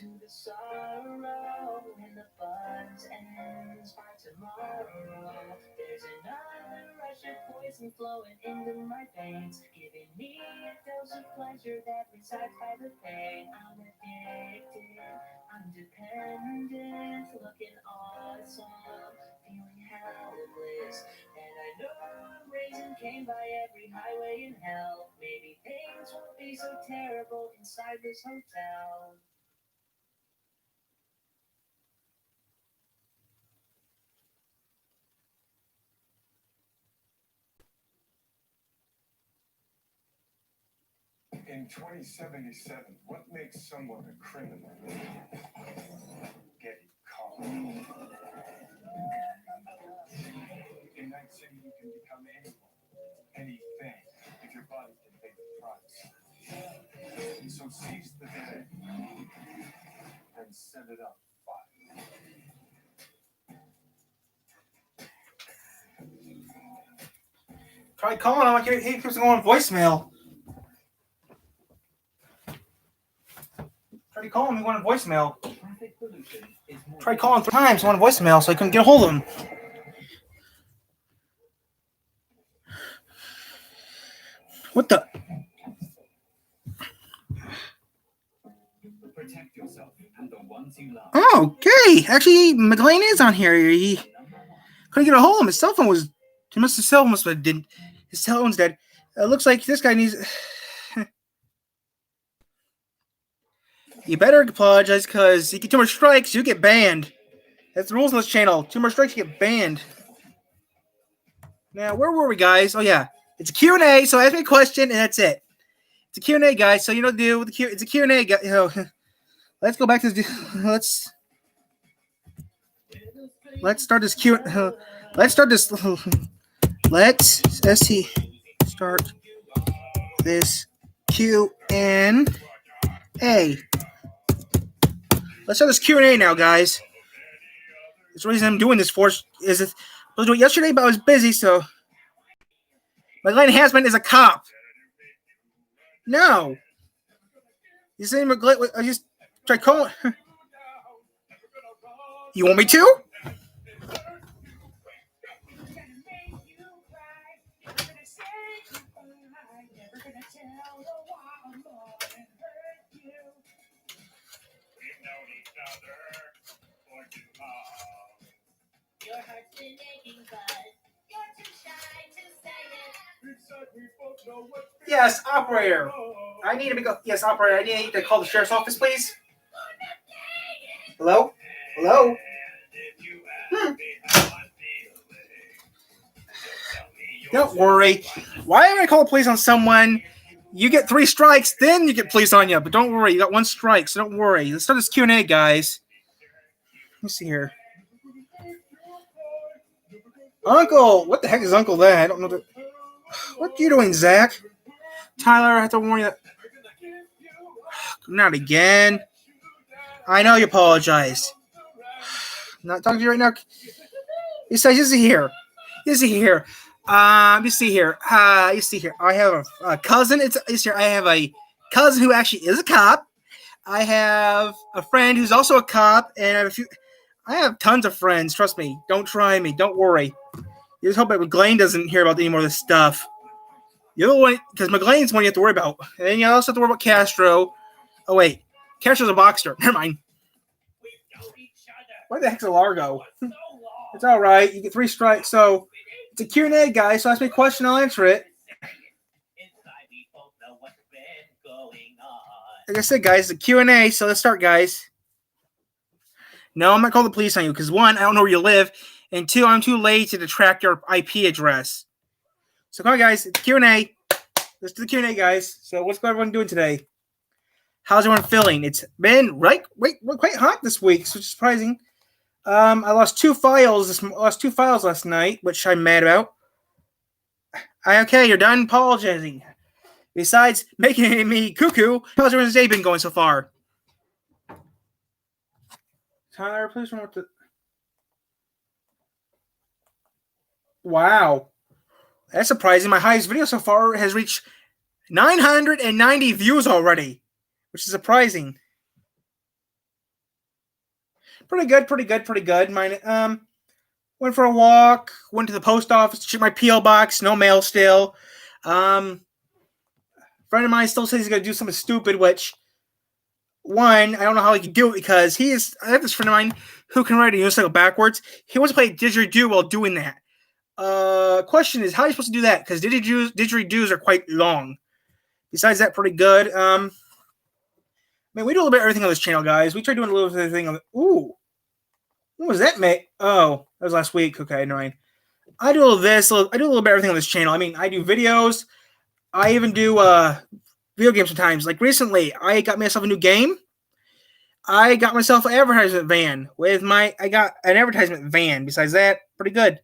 To the sorrow when the buzz ends by tomorrow. There's another rush of poison flowing into my veins, giving me a dose of pleasure that resides by the pain. I'm addicted, I'm dependent, looking awesome, feeling helpless, and I know I'm raising Cain by every highway in hell. Maybe things won't be so terrible inside this hotel. In 2077, what makes someone a criminal? Getting caught. In Night City, you can become anyone, anything, if your body can pay the price. So seize the day and set it up fire. Try calling him. He keeps going voicemail. Try calling him. He wanted voicemail. Tried calling 3 times. He wanted voicemail, so I couldn't get a hold of him. What the? Protect yourself and the ones you love. Oh, okay. Actually, McLean is on here. He couldn't get a hold of him. His cell phone was. His cell phone must have didn't. His cell phone's dead. It looks like this guy needs. You better apologize, because you get 2 more strikes, you get banned. That's the rules on this channel. 2 more strikes, you get banned. Now, where were we, guys? Oh, yeah. It's a Q&A, so ask me a question, and that's it. It's a Q&A, guys, so you know the deal with the Q. It's a Q&A, guys. You know, let's go back to this. Let's start this Q. Let's start this. Let's see. Start this Q&A. Let's start this Q&A now, guys. That's the reason I'm doing this for is it I was doing it yesterday, but I was busy, so McLean Hasman is a cop. No. You saying McLean? I just tried calling. You want me to? Your heart's been aching, but you're too shy to say it. Yes, operator. I need to go. Yes, operator. I need to call the sheriff's office, please. Hello? Hello? Don't worry. Why am I call the police on someone? You get 3 strikes, then you get police on you. But don't worry, you got 1 strike, so don't worry. Let's start this Q&A, guys. Let me see here. Uncle, what the heck is Uncle that? I don't know. What are you doing, Zach? Tyler, I have to warn you. Not again. I know you apologize. I'm not talking to you right now. You see here. You see here. You see here. You see here. I have a cousin. It's here. I have a cousin who actually is a cop. I have a friend who's also a cop, and I have tons of friends. Trust me. Don't try me. Don't worry. You just hope that McGlane doesn't hear about any more of this stuff. The other one, because McGlane's the one you have to worry about. And then you also have to worry about Castro. Oh, wait. Castro's a boxer. Never mind. Where the heck's a Largo? It's all right. You get 3 strikes. So it's a Q&A, guys. So ask me a question, I'll answer it. Like I said, guys, it's a Q&A. So let's start, guys. No, I'm not calling the police on you because 1, I don't know where you live, and 2, I'm too lazy to track your IP address. So come on, guys. It's Q&A. Let's do the Q&A, guys. So what's everyone doing today? How's everyone feeling? It's been quite hot this week, so it's surprising. I lost 2 files. Lost 2 files last night, which I'm mad about. Okay, you're done apologizing. Besides making me cuckoo, how's everyone's day been going so far? Tyler, please remember to. Wow. That's surprising. My highest video so far has reached 990 views already, which is surprising. Pretty good. Mine, went for a walk, went to the post office to check my P.O. box, no mail still. Friend of mine still says he's going to do something stupid, which, 1, I don't know how he can do it because I have this friend of mine who can ride a unicycle backwards. He wants to play didgeridoo while doing that. Question is, how are you supposed to do that? Because didgeridoos are quite long. Besides that, pretty good. We do a little bit of everything on this channel, guys. We try doing a little bit of everything on the. Ooh. What was that, mate? Oh, that was last week. Okay, never mind. I do a little of this. I do a little bit of everything on this channel. I mean, I do videos. I even do video games sometimes. Like recently, I got myself a new game. I got myself an advertisement van I got an advertisement van. Besides that, pretty good.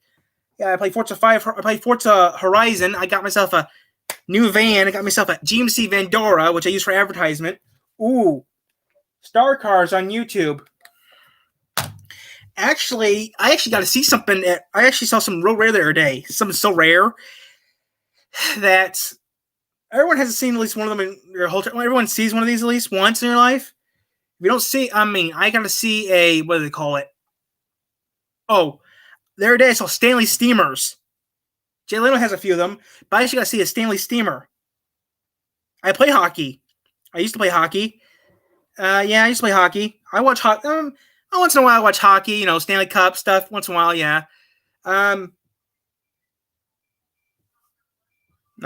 Yeah, I play Forza 5. I play Forza Horizon. I got myself a new van. I got myself a GMC Vandora, which I use for advertisement. Ooh. Star Cars on YouTube. Actually, I got to see something. I actually saw something real rare the other day. Something so rare that everyone has seen at least one of them in their whole time. Everyone sees one of these at least once in their life. If you don't see, I got to see what do they call it? Oh, the other day I saw Stanley Steamers. Jay Leno has a few of them, but I actually got to see a Stanley Steamer. I play hockey. I used to play hockey. I used to play hockey. I watch hockey. Once in a while I watch hockey, Stanley Cup stuff. Once in a while, yeah. Not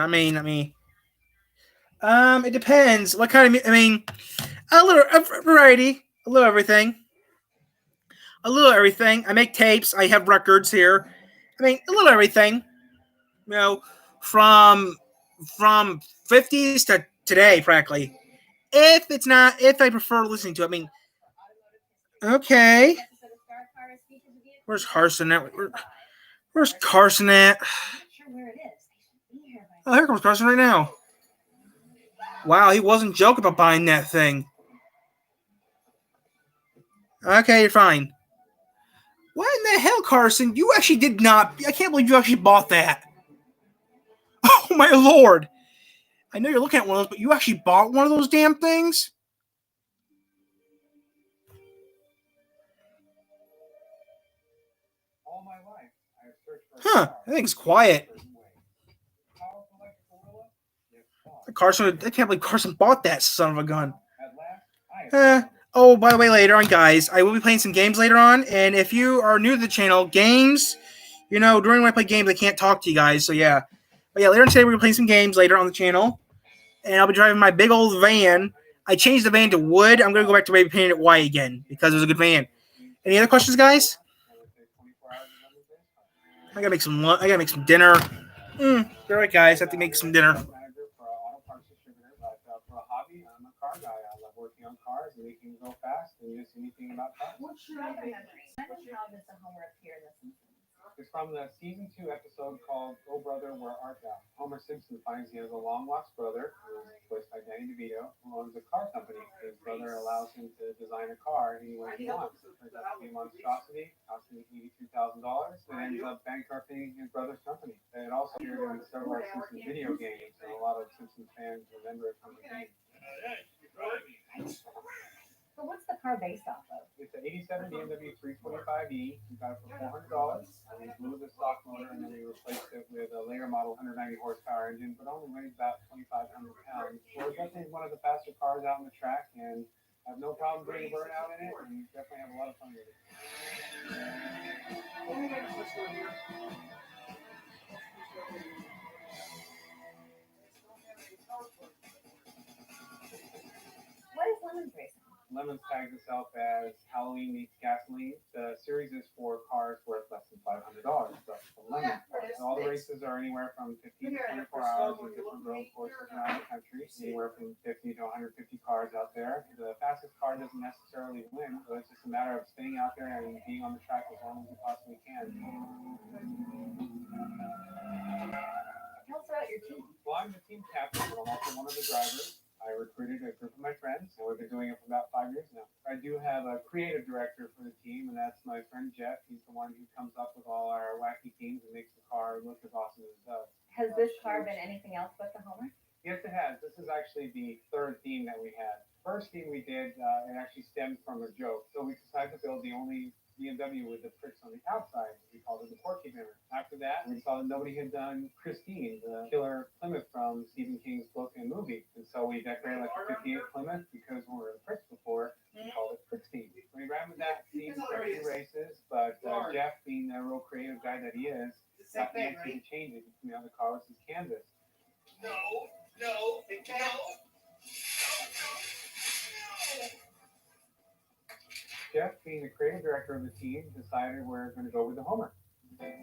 me. It depends. What kind of, a variety. A little everything. I make tapes. I have records here. A little everything. From 50s to today, practically. If I prefer listening to it, okay. Where's Carson at? Where's Carson at? Oh, here comes Carson right now. Wow, he wasn't joking about buying that thing. Okay, you're fine. What in the hell, Carson? You actually did not. I can't believe you actually bought that. Oh, my Lord. I know you're looking at one of those, but you actually bought one of those damn things? All my life, I have searched for Huh, that thing's quiet. Carson, I can't believe Carson bought that son of a gun. Oh, by the way, later on, guys, I will be playing some games later on, and if you are new to the channel, games, during when I play games, I can't talk to you guys, so yeah. But yeah, later on today, we're going to play some games later on the channel, and I'll be driving my big old van. I changed the van to wood. I'm going to go back to maybe painting it white again, because it was a good van. Any other questions, guys? I gotta make some dinner. All right, guys, I have to make some dinner. I'm a car guy. I love working on cars and making them go fast and just anything about cars. What's your memory? How does the homework appear in this? It's from the season 2 episode called "Oh Brother, Where Art Thou?" Homer Simpson finds he has a long-lost brother, who is voiced by Danny DeVito, who owns a car company. His brother allows him to design a car any way he wants. It turns out to be a monstrosity, costing $82,000, and ends up bankrupting his brother's company. And it also appeared in several Simpsons video games, and a lot of Simpsons fans remember it from the game. So what's the car based off of? It's an 87 BMW 325e. You got it for $400. We blew the stock motor and then we replaced it with a later model 190 horsepower engine, but only weighs about 2,500 pounds. So it's definitely one of the faster cars out on the track, and I have no problem getting burnout in it, and definitely have a lot of fun with it. What is Lemons Racing? Lemons tags itself as Halloween meets gasoline. The series is for cars worth less than $500. So Lemons. And all the races are anywhere from 15 to 24 hours with different road courses around the country. Anywhere from 50 to 150 cars out there. The fastest car doesn't necessarily win, so it's just a matter of staying out there and being on the track as long as you possibly can. Tell us about your team. Well, I'm the team captain, but I'm also one of the drivers. I recruited a group of my friends, and we've been doing it for about 5 years now. I do have a creative director for the team, and that's my friend Jeff. He's the one who comes up with all our wacky teams and makes the car look as awesome as it does. Has this car been anything else but the Homer? Yes, it has. This is actually the third theme that we had. First theme we did, it actually stemmed from a joke. So we decided to build the only BMW with the pricks on the outside. We called it the Porky Mirror. After that, we saw that nobody had done Christine, the killer Plymouth from Stephen King's book and movie. And so we decorated like a 58 Plymouth because when we were in pricks before, we called it Prixtine. We ran with that theme for 2 races, but Jeff, being the real creative guy that he is, got Nancy to change it. He put me on the car with his canvas. No. Jeff, being the creative director of the team, decided we're going to go with the Homer. This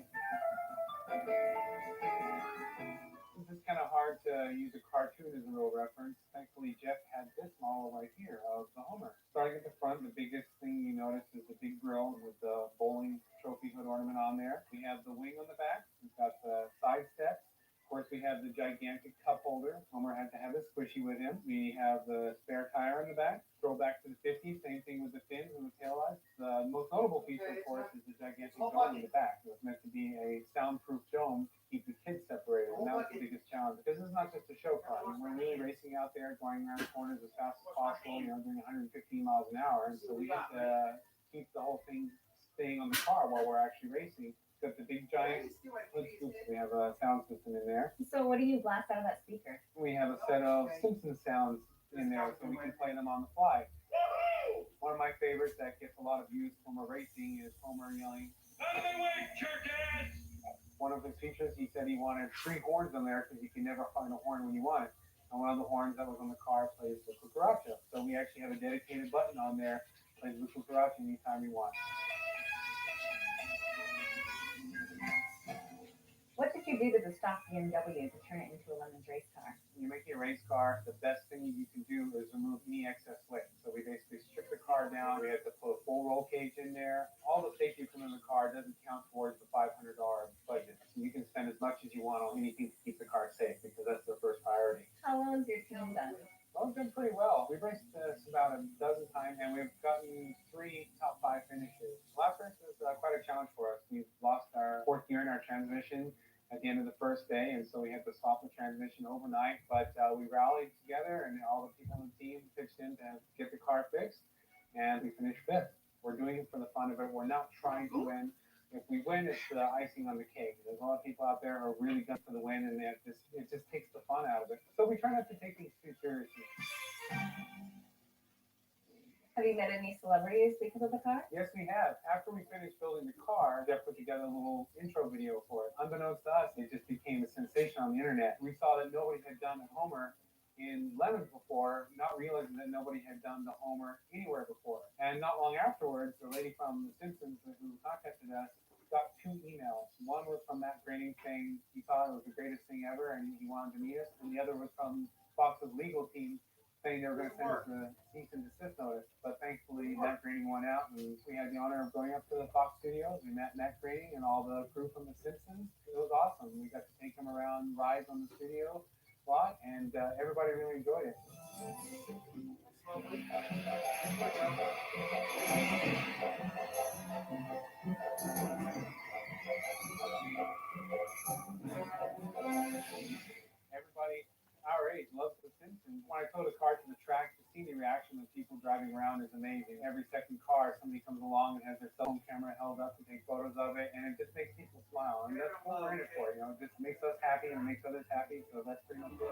is kind of hard to use a cartoon as a real reference. Thankfully, Jeff had this model right here of the Homer. Starting at the front, the biggest thing you notice is the big grill with the bowling trophy hood ornament on there. We have the wing on the back. We've got the side steps. Of course, we have the gigantic cup holder. Homer had to have his squishy with him. We have the spare tire in the back. Scroll back to the 50s, same thing with the fins and the taillights. The most notable feature, of course, is the gigantic dome in the back. It was meant to be a soundproof dome to keep the kids separated, and that was the biggest challenge. This is not just a show car. I mean, we're really racing out there, going around corners as fast as possible, doing 115 miles an hour, and so we have to keep the whole thing staying on the car while we're actually racing. Got the big giant hood scoops. We have a sound system in there. So what do you blast out of that speaker? We have a set of Simpsons sounds in there, so we can play them on the fly. One of my favorites that gets a lot of views when we're racing is Homer yelling, "Out of the way, jerk-ass!" One of his features, he said he wanted 3 horns on there because you can never find a horn when you want it. And one of the horns that was on the car plays the cucaracha. So we actually have a dedicated button on there that plays the cucaracha anytime you want. What did you do to the stock BMW to turn it into a Lemons race car? When you're making a race car, the best thing you can do is remove any excess weight. So we basically strip the car down. We have to put a full roll cage in there. All the safety equipment in the car doesn't count towards the $500 budget. So you can spend as much as you want on anything to keep the car safe because that's the first priority. How well has your team done? Well, we've done pretty well. We've raced this about a dozen times, and we've gotten 3 top 5 finishes. Last race was quite a challenge for us. We've lost our 4th gear in our transmission at the end of the first day, and so we had to stop the transmission overnight, but we rallied together and all the people on the team pitched in to get the car fixed, and we finished 5th. We're doing it for the fun of it. We're not trying to win. If we win, it's the icing on the cake. There's a lot of people out there who are really gun for the win, and it just takes the fun out of it. So we try not to take things too seriously. Have you met any celebrities because of the car? Yes, we have. After we finished building the car, Jeff put together a little intro video for it. Unbeknownst to us, it just became a sensation on the internet. We saw that nobody had done a Homer in Lemons before, not realizing that nobody had done the Homer anywhere before. And not long afterwards, the lady from The Simpsons who contacted us got 2 emails. One was from Matt Groening saying he thought it was the greatest thing ever and he wanted to meet us. And the other was from Fox's legal team saying they were going to send us a cease and desist notice. But thankfully, Matt Groening won out, and we had the honor of going up to the Fox studios. We met Matt Groening and all the crew from The Simpsons. It was awesome. We got to take them around rides on the studio lot, and everybody really enjoyed it. Everybody our age loves The Simpsons. When I tow the car to the track, to see the reaction of people driving around is amazing. Every second car, somebody comes along and has their cell phone camera held up to take photos of it, and it just makes makes people smile, and that's what we're in it for. You know, it just makes us happy and makes others happy. So that's pretty much it.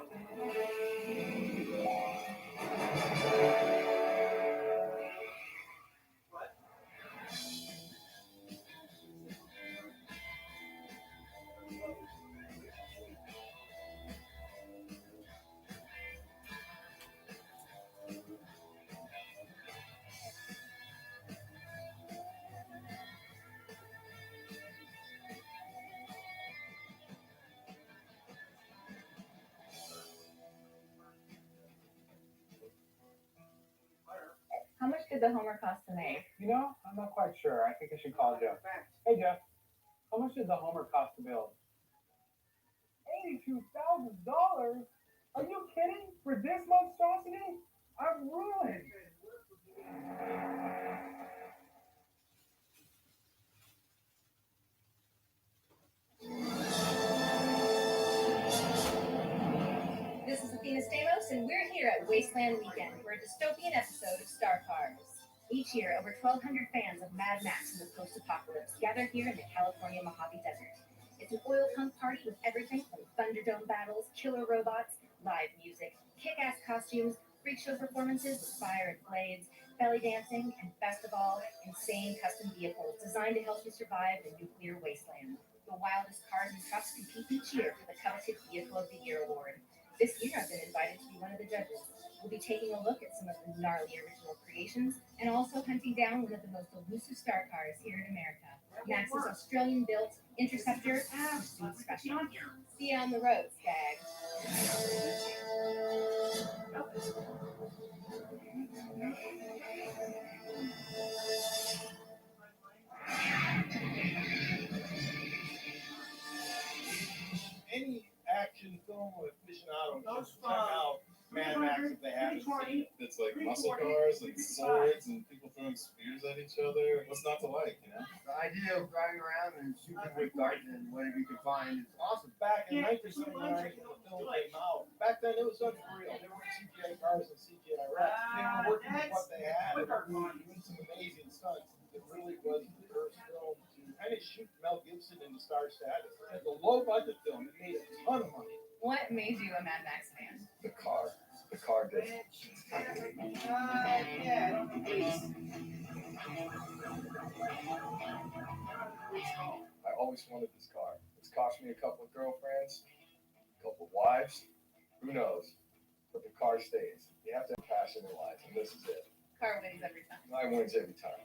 How much did the Homer cost to make? You know, I'm not quite sure. I think I should call Jeff. Hey, Jeff, how much did the Homer cost to build? $82,000? Are you kidding? For this monstrosity? I'm ruined. This is Athena Stamos, and we're here at Wasteland Weekend for a dystopian episode of Star Cars. Each year, over 1,200 fans of Mad Max and the post-apocalypse gather here in the California Mojave Desert. It's an oil punk party with everything from Thunderdome battles, killer robots, live music, kick-ass costumes, freak show performances with fire and blades, belly dancing, and best of all, insane custom vehicles designed to help you survive the nuclear wasteland. The wildest cars and trucks compete each year for the coveted Vehicle of the Year award. This year, I've been invited to be one of the judges. We'll be taking a look at some of the gnarly original creations and also hunting down one of the most elusive star cars here in America, Max's Australian-built Interceptor Pursuit Special. See you on the road, Skag. Any action film with aficionados should check out Mad Max if they haven't seen it. It's like muscle cars and swords and people throwing spears at each other. What's not to like, you know? The idea of driving around and shooting with darts and whatever you can find is awesome. Back in 1979, when the film came out, back then it was unreal. There were CGI cars and CGI wrecks. They were working with what they had. They were doing some amazing stunts. It really was the first film to kind of shoot Mel Gibson into star status. It's a low budget film. It made a ton of money. What made you a Mad Max fan? The car did. I always wanted this car. It's cost me a couple of girlfriends, a couple of wives, who knows? But the car stays. You have to have passion in life, and this is it. Car wins every time. Mine wins every time.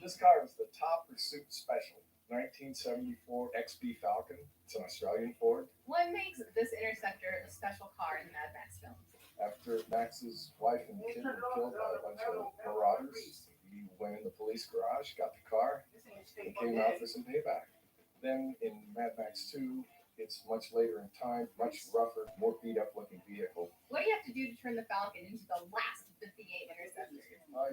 This car was the top pursuit special. 1974 XB Falcon. It's an Australian Ford. What makes this Interceptor a special car in the Mad Max films? After Max's wife and kid were killed by a bunch of marauders, he went in the police garage, got the car, and came out for some payback. Then in Mad Max 2, it's much later in time, much rougher, more beat up looking vehicle. What do you have to do to turn the Falcon into the last of the V8 Interceptors?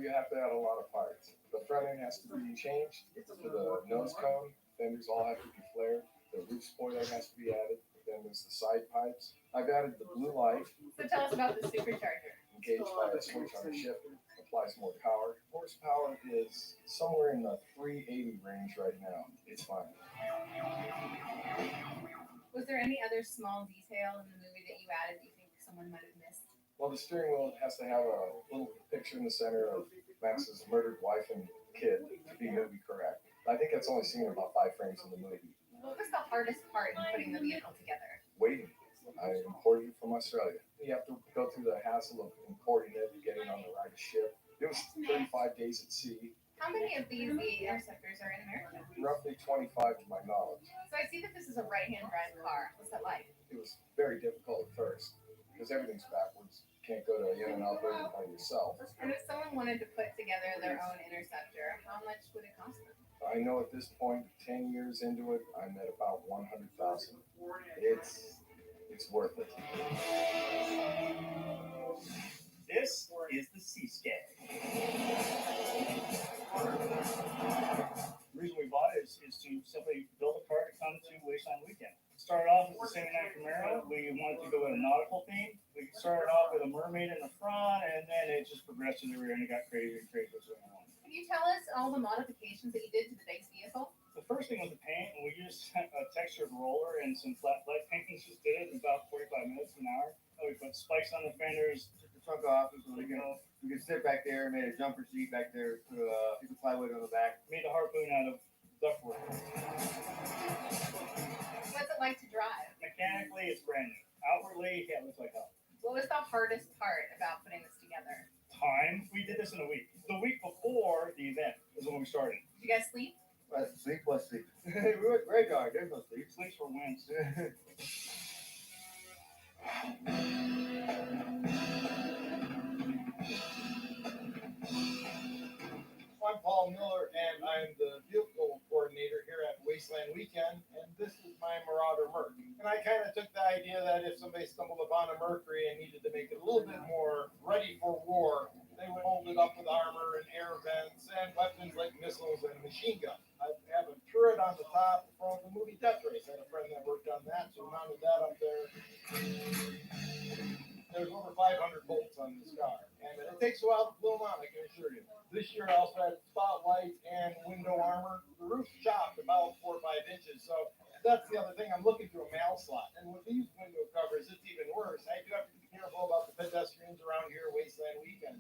You have to add a lot of parts. The front end has to be changed to the nose cone. Fenders all have to be flared. The roof spoiler has to be added. Then there's the side pipes. I've added the blue light. So tell us about the supercharger. Engaged by a switch on the shifter. Applies more power. Horsepower is somewhere in the 380 range right now. It's fine. Was there any other small detail in the movie that you added that you think someone might have missed? Well, the steering wheel has to have a little picture in the center of Max's murdered wife and kid to be movie correct. I think that's only seen in about 5 frames in the movie. What was the hardest part in putting the vehicle together? Waiting. I imported it from Australia. You have to go through the hassle of importing it, getting on the right ship. It was 35 days at sea. How many of these V8 Interceptors are in America? Roughly 25 to my knowledge. So I see that this is a right-hand drive car. What's that like? It was very difficult at first because everything's backwards. You can't go to In and Out Burger by yourself. And if someone wanted to put together their own Interceptor, how much would it cost them? I know at this point, 10 years into it, I'm at about 100,000. It's worth it. This is the Seaskag. The reason we bought it is to simply build a car to come to Wasteland Weekend. Started off with the 79 Camaro. We wanted to go with a nautical theme. We started off with a mermaid in the front, and then it just progressed to the rear, and it got crazier and crazier as we went on. you tell us all the modifications that you did to the base vehicle? The first thing was the paint, and we used a textured roller and some flat paint. We just did it in about 45 minutes, an hour. We put spikes on the fenders. Took the trunk off, so we can sit back there, made a jumper seat back there, put a piece of plywood on the back. Made the Harpoon out of ductwork. What's it like to drive? Mechanically, it's brand new. Outwardly, yeah, it looks like hell. What was the hardest part about putting this together? Time. We did this in a week. The week before the event is when we started. Did you guys sleep? Sleep plus sleep. We went graveyard, there's no sleep. Sleeps for wins. I'm Paul Miller, and I'm the vehicle coordinator here at Wasteland Weekend, and this is my Marauder Merc. And I kind of took the idea that if somebody stumbled upon a Mercury and needed to make it a little bit more ready for war, they would hold it up with armor and air vents and weapons like missiles and machine guns. I have a turret on the top from the movie Death Race. I had a friend that worked on that, so we mounted that up there. There's over 500 bolts on this car, and it takes a while to blow them out, I can assure you. This year I also had spotlights and window armor. The roof chopped about 4 or 5 inches, so that's the other thing. I'm looking through a mail slot, and with these window covers, it's even worse. I do have to be careful about the pedestrians around here Wasteland Weekend.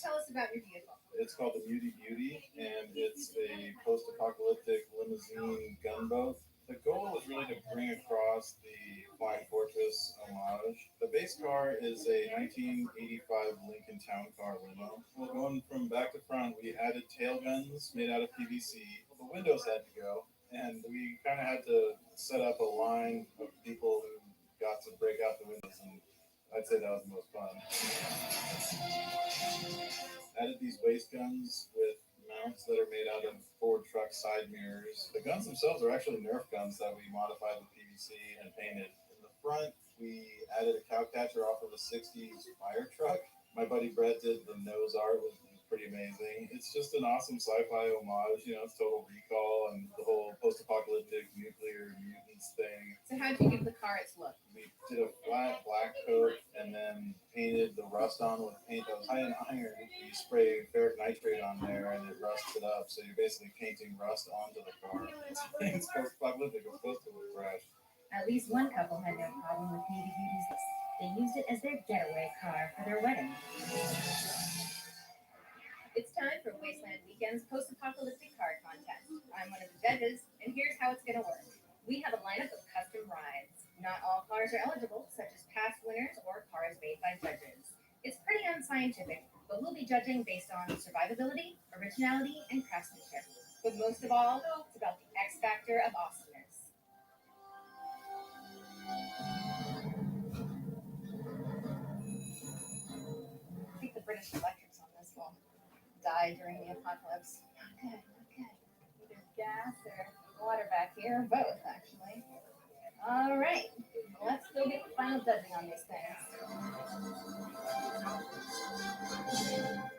Tell us about your vehicle. It's called the Muty Beauty, and it's a post-apocalyptic limousine gunboat. The goal is really to bring across the Flying Fortress homage. The base car is a 1985 Lincoln Town Car limo. Well, going from back to front, we added tail guns made out of PVC. The windows had to go, and we kind of had to set up a line of people who got to break out the windows, and I'd say that was the most fun. Added these waist guns with mounts that are made out of Ford truck side mirrors. The guns themselves are actually Nerf guns that we modified with PVC and painted. In the front, we added a cowcatcher off of a 60s fire truck. My buddy Brett did the nose art, which was pretty amazing. It's just an awesome sci-fi homage, it's Total Recall and the whole post-apocalyptic nuclear mutants thing. So how did you give the car its look? We did a flat black coat and then painted the rust on with paint that was high in iron. You spray ferric nitrate on there and it rusts it up. So you're basically painting rust onto the car. It's post-apocalyptic. It's supposed to look fresh. At least one couple had no problem with Muty Beauty's. They used it as their getaway car for their wedding. It's time for Wasteland Weekend's post-apocalyptic car contest. I'm one of the judges, and here's how it's going to work. We have a lineup of custom rides. Not all cars are eligible, such as past winners or cars made by judges. It's pretty unscientific, but we'll be judging based on survivability, originality, and craftsmanship. But most of all, it's about the X factor of awesomeness. I think the British electrics on this will die during the apocalypse. Not good. Either gas or water back here, both actually. All right, let's go get the final judging on these things.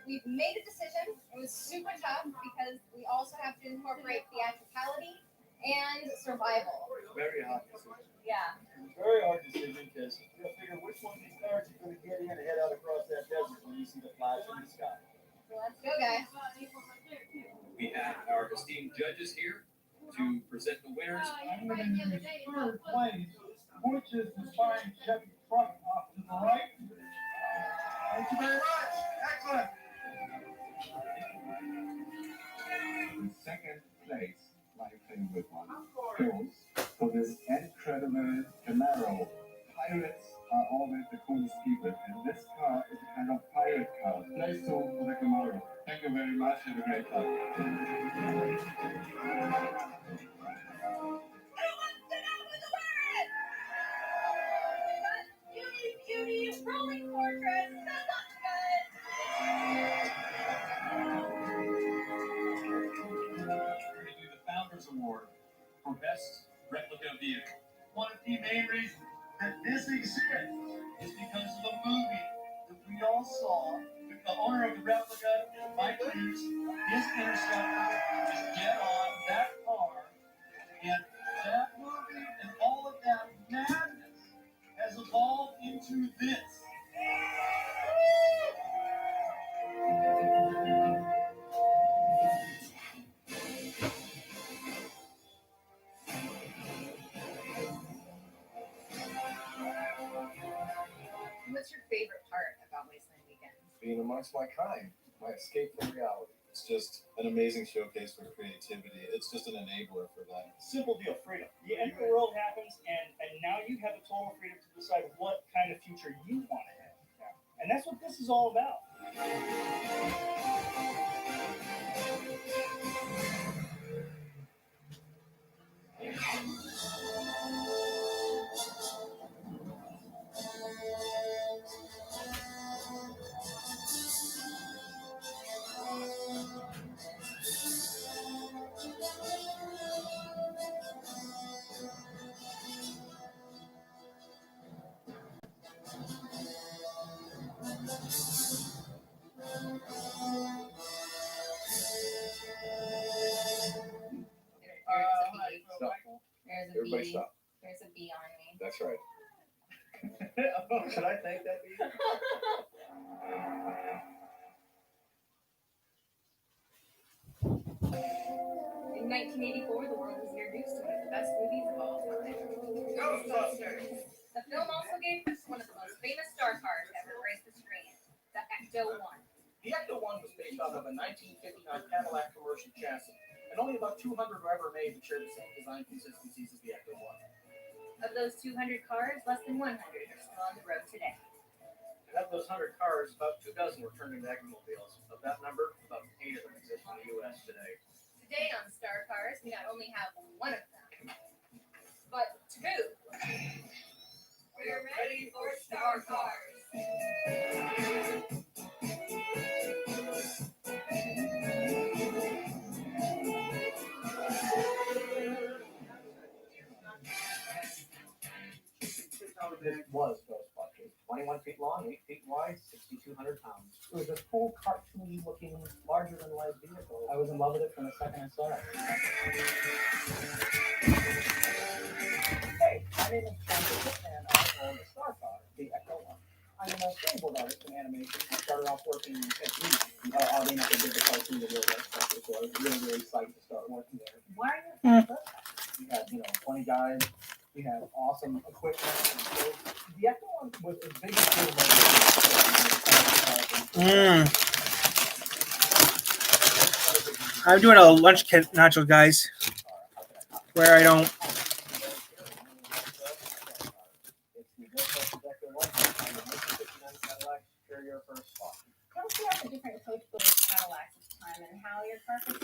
We've made a decision. It was super tough because we also have to incorporate theatricality and survival. Very hard decision. Yeah. Very hard decision because you gotta figure which one of these cars you're gonna get in and head out across that desert when you see the flash in the sky. So let's go, guys. We have our esteemed judges here to present the winners. I'm gonna use third place, which is the fine Chevy truck off to the right. Thank you very much. Excellent. In second place, my favorite one, goes for this incredible Camaro. Pirates are always the coolest people, and this car is a kind of pirate car. Place 2 for the Camaro. Thank you very much. Have a great time. Beauty, Rolling Fortress, so much We're going to do the Founders Award for Best Replica Vehicle. One of the main reasons that this exists is because of the movie that we all saw. The owner of the replica, Mike Hughes, his Interceptor, is dead on that car. And that movie and all of that madness has evolved into this. being amongst my kind, my escape from reality. It's just an amazing showcase for creativity. It's just an enabler for that. Simple deal, freedom. The end of the world happens, and now you have a total freedom to decide what kind of future you want to have. And that's what this is all about. There's a Everybody bee. stop. There's a bee on me. That's right. Should I thank that bee? In 1984, the world was introduced to one of the best movies of all time, Ghostbusters. The film also gave us one of the most famous star cars to ever grace the screen, the Ecto-1. The Ecto-1 was based off of a 1959 Cadillac commercial chassis, and only about 200 were ever made that shared the same design consistencies as the Ecto-1. Of those 200 cars, less than 100 are still on the road today. And of those 100 cars, about 2 dozen were turned into Ectomobiles. Of that number, about 8 of them exist in the U.S. today. Today on Star Cars, we not only have one of them, but two. We're ready for Star Cars. This was Ghostbusters. 21 feet long, 8 feet wide, 6,200 pounds. It was a cool, cartoony looking, larger than life vehicle. I was in love with it from the second I saw it. Hey, my name is John Bishop, and I own a star car, the Ecto-1. I'm a storyboard artist in animation. I started off working at Reed. Oddly enough, I did the cartoon that really Ghostbusters, so I was really excited to start working there. Why are you We had, 20 guys. We had awesome equipment. And so the Ecto-1 was as big as I'm doing a lunch kit nachos, guys, where I don't. Tell us about the different approach building Cadillacs at the time and how your car fits.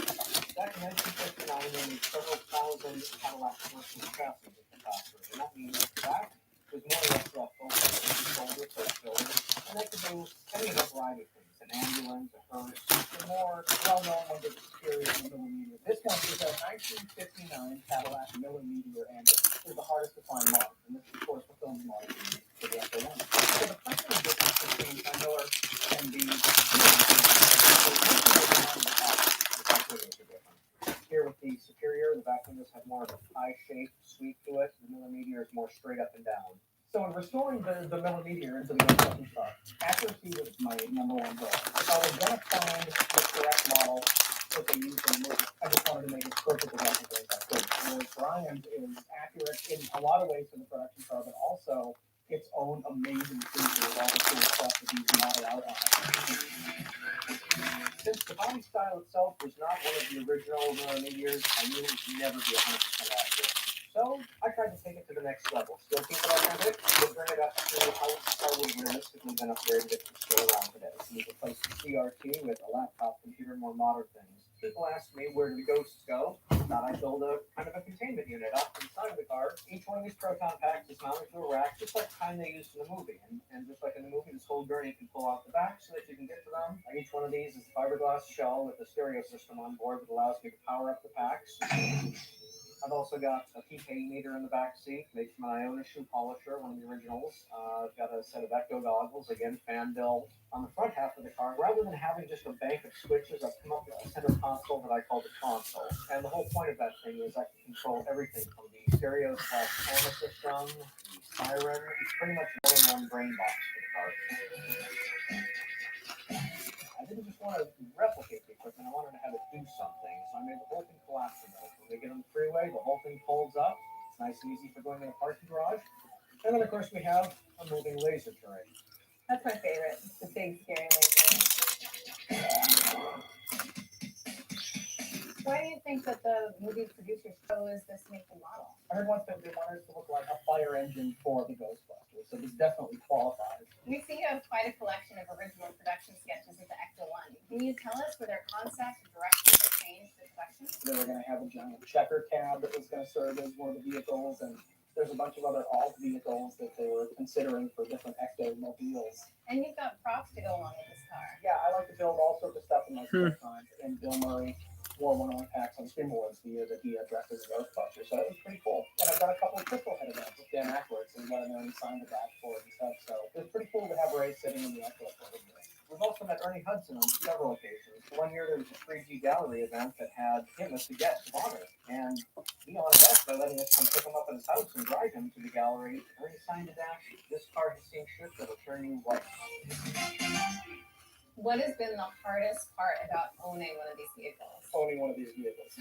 Back in 1959, they made several thousand Cadillac commercial chassis with capacitors, and that means that was more or less rough over shoulder to shoulder, and they could do any of a variety of things, an ambulance, a hearse. The more well-known one was the Superior Millimeter. This one is a 1959 Cadillac Millimeter ambulance. It was the hardest to find model, and this, of course, fulfills the model for the Ecto-1. So the primary difference between a Miller and the here with the Superior, the back windows have more of a pie-shaped sweep to it. The Millimeter is more straight up and down. So in restoring the Millimeter into the Ghostbusters car, accuracy was my number one goal. If I was going to find the correct model that they used in the movie, I just wanted to make it perfect exactly as I could. Whereas Brian's is accurate in a lot of ways for the production car, but also its own amazing feature with all the cool stuff that he's modeled out on. Since the body style itself was not one of the original Millimeters, I knew it would never be 100% accurate. So I tried to take it to the next level. Still keep it authentic, but bring it up to how the car would realistically been upgraded if it's still around today. We replaced the CRT with a laptop computer and more modern things. People ask me, where do the ghosts go? Thought I'd build a kind of a containment unit up inside of the car. Each one of these proton packs is mounted to a rack, just like the kind they used in the movie. And just like in the movie, this whole gurney can pull off the back so that you can get to them. Each one of these is a fiberglass shell with a stereo system on board that allows me to power up the packs. I've also got a PK meter in the back seat, made from an Iona shoe polisher, one of the originals. I've got a set of Ecto goggles, again, fan built. On the front half of the car, rather than having just a bank of switches, I've come up with a center console that I call the console. And the whole point of that thing is I can control everything from the stereo / camera system, the siren. It's pretty much an all-in-one brain box for the car. I didn't just want to replicate the equipment, I wanted to have it do something. So I made the whole thing collapsible. When we get on the freeway, the whole thing folds up. It's nice and easy for going in a parking garage. And then, of course, we have a moving laser turret. That's my favorite. The big scary laser. think that the movie producers chose this make and model? I heard once that they wanted it to look like a fire engine for the Ghostbusters, so this definitely qualifies. We see you have quite a collection of original production sketches at the Ecto-1. Can you tell us were there concepts or directions that changed the collection? They were going to have a giant checker cab that was going to serve as one of the vehicles, and there's a bunch of other alt vehicles that they were considering for different Ecto-mobiles. And you've got props to go along with this car. Yeah, I like to build all sorts of stuff in my spare time, and Bill Murray wore one of my packs on Scream Awards the year that he dressed as a Ghostbuster, so that was pretty cool. And I've done a couple of Crystal Head events with Dan Aykroyd, so we got him there and signed the dashboard and stuff, so it was pretty cool to have Ray sitting in the Ecto for a little bit. We've also met Ernie Hudson on several occasions. One year there was a 3G gallery event that had him as the guest of honor, and he honored us by letting us come pick him up at his house and drive him to the gallery. Ernie signed a dash. This car has seen shit that'll turn you white. What has been the hardest part about owning one of these vehicles? Owning one of these vehicles.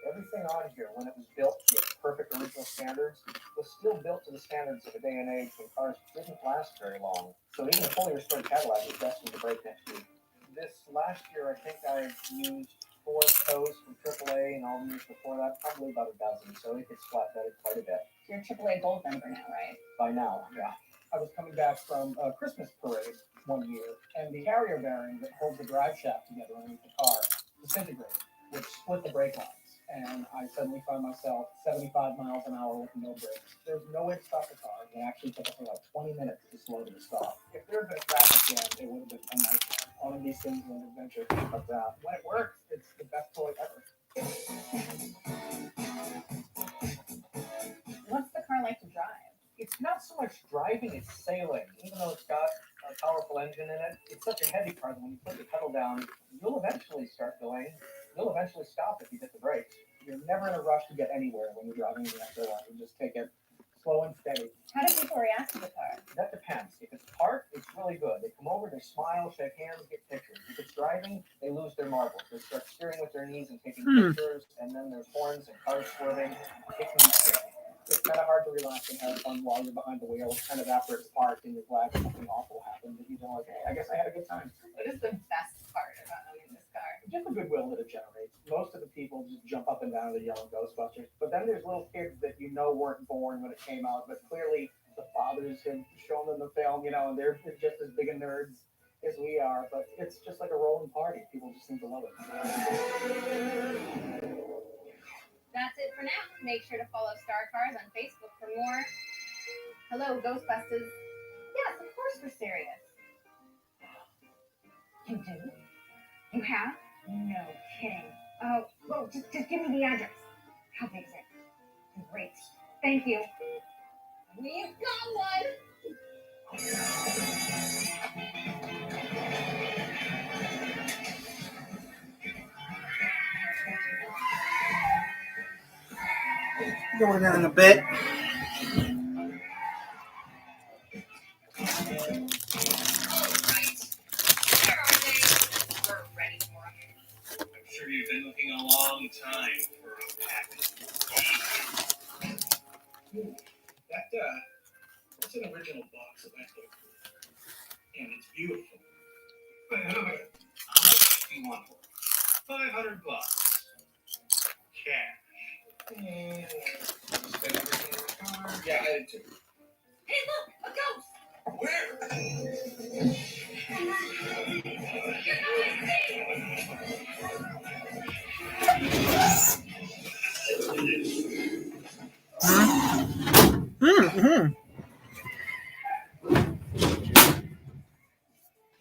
Everything on here, when it was built to its perfect original standards, was still built to the standards of a day and age when cars didn't last very long. So even a fully restored Cadillac is destined to break next week. This last year, I think I've used 4 tows from AAA, and all the years before that, probably about a dozen. So it gets flatbedded quite a bit. You're a AAA Gold member now, right? By now, yeah. I was coming back from a Christmas parade one year, and the carrier bearing that holds the drive shaft together underneath the car disintegrated, which split the brake lines. And I suddenly found myself 75 miles an hour with no brakes. There was no way to stop the car. It actually took us about 20 minutes to slow to a stop. If there had been a traffic jam, it would have been a nightmare. Owning these things was an adventure. But when it works, it's the best toy ever. What's the car like to drive? It's not so much driving, it's sailing. Even though it's got a powerful engine in it, it's such a heavy car that when you put the pedal down, you'll eventually start going. You'll eventually stop if you hit the brakes. You're never in a rush to get anywhere when you're driving the Ecto-1. You just take it slow and steady. How do people react to the car? That depends. If it's parked, it's really good. They come over, they smile, shake hands, get pictures. If it's driving, they lose their marbles. They start steering with their knees and taking pictures, and then there's horns and cars swerving. It can be scary. It's kind of hard to relax and have fun while you're behind the wheel. It's kind of after it's parked and you're glad something awful happened that you don't like, hey, I guess I had a good time. What is the best part about owning this car? Just the goodwill that it generates. Most of the people just jump up and down to yelling Ghostbusters. But then there's little kids that you know weren't born when it came out, but clearly the fathers have shown them the film, you know, and they're just as big a nerds as we are. But it's just like a rolling party. People just seem to love it. That's it for now. Make sure to follow Star Cars on Facebook for more. Hello, Ghostbusters. Yes, of course we're serious. You do? You have? No kidding. Oh, well, just give me the address. How big is it? Great. Thank you. We've got one! Going down in a bit. I'm sure you've been looking a long time for a package. That's an original box of Ecto, and it's beautiful. How much do you want for it? $500. Cash. Spend everything in the car. Yeah, I did too. Hey, look! A ghost! Where?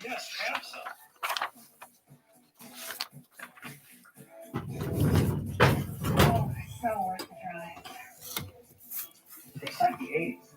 Yes, have some. Oh, so worth the drive. It's like the 80s.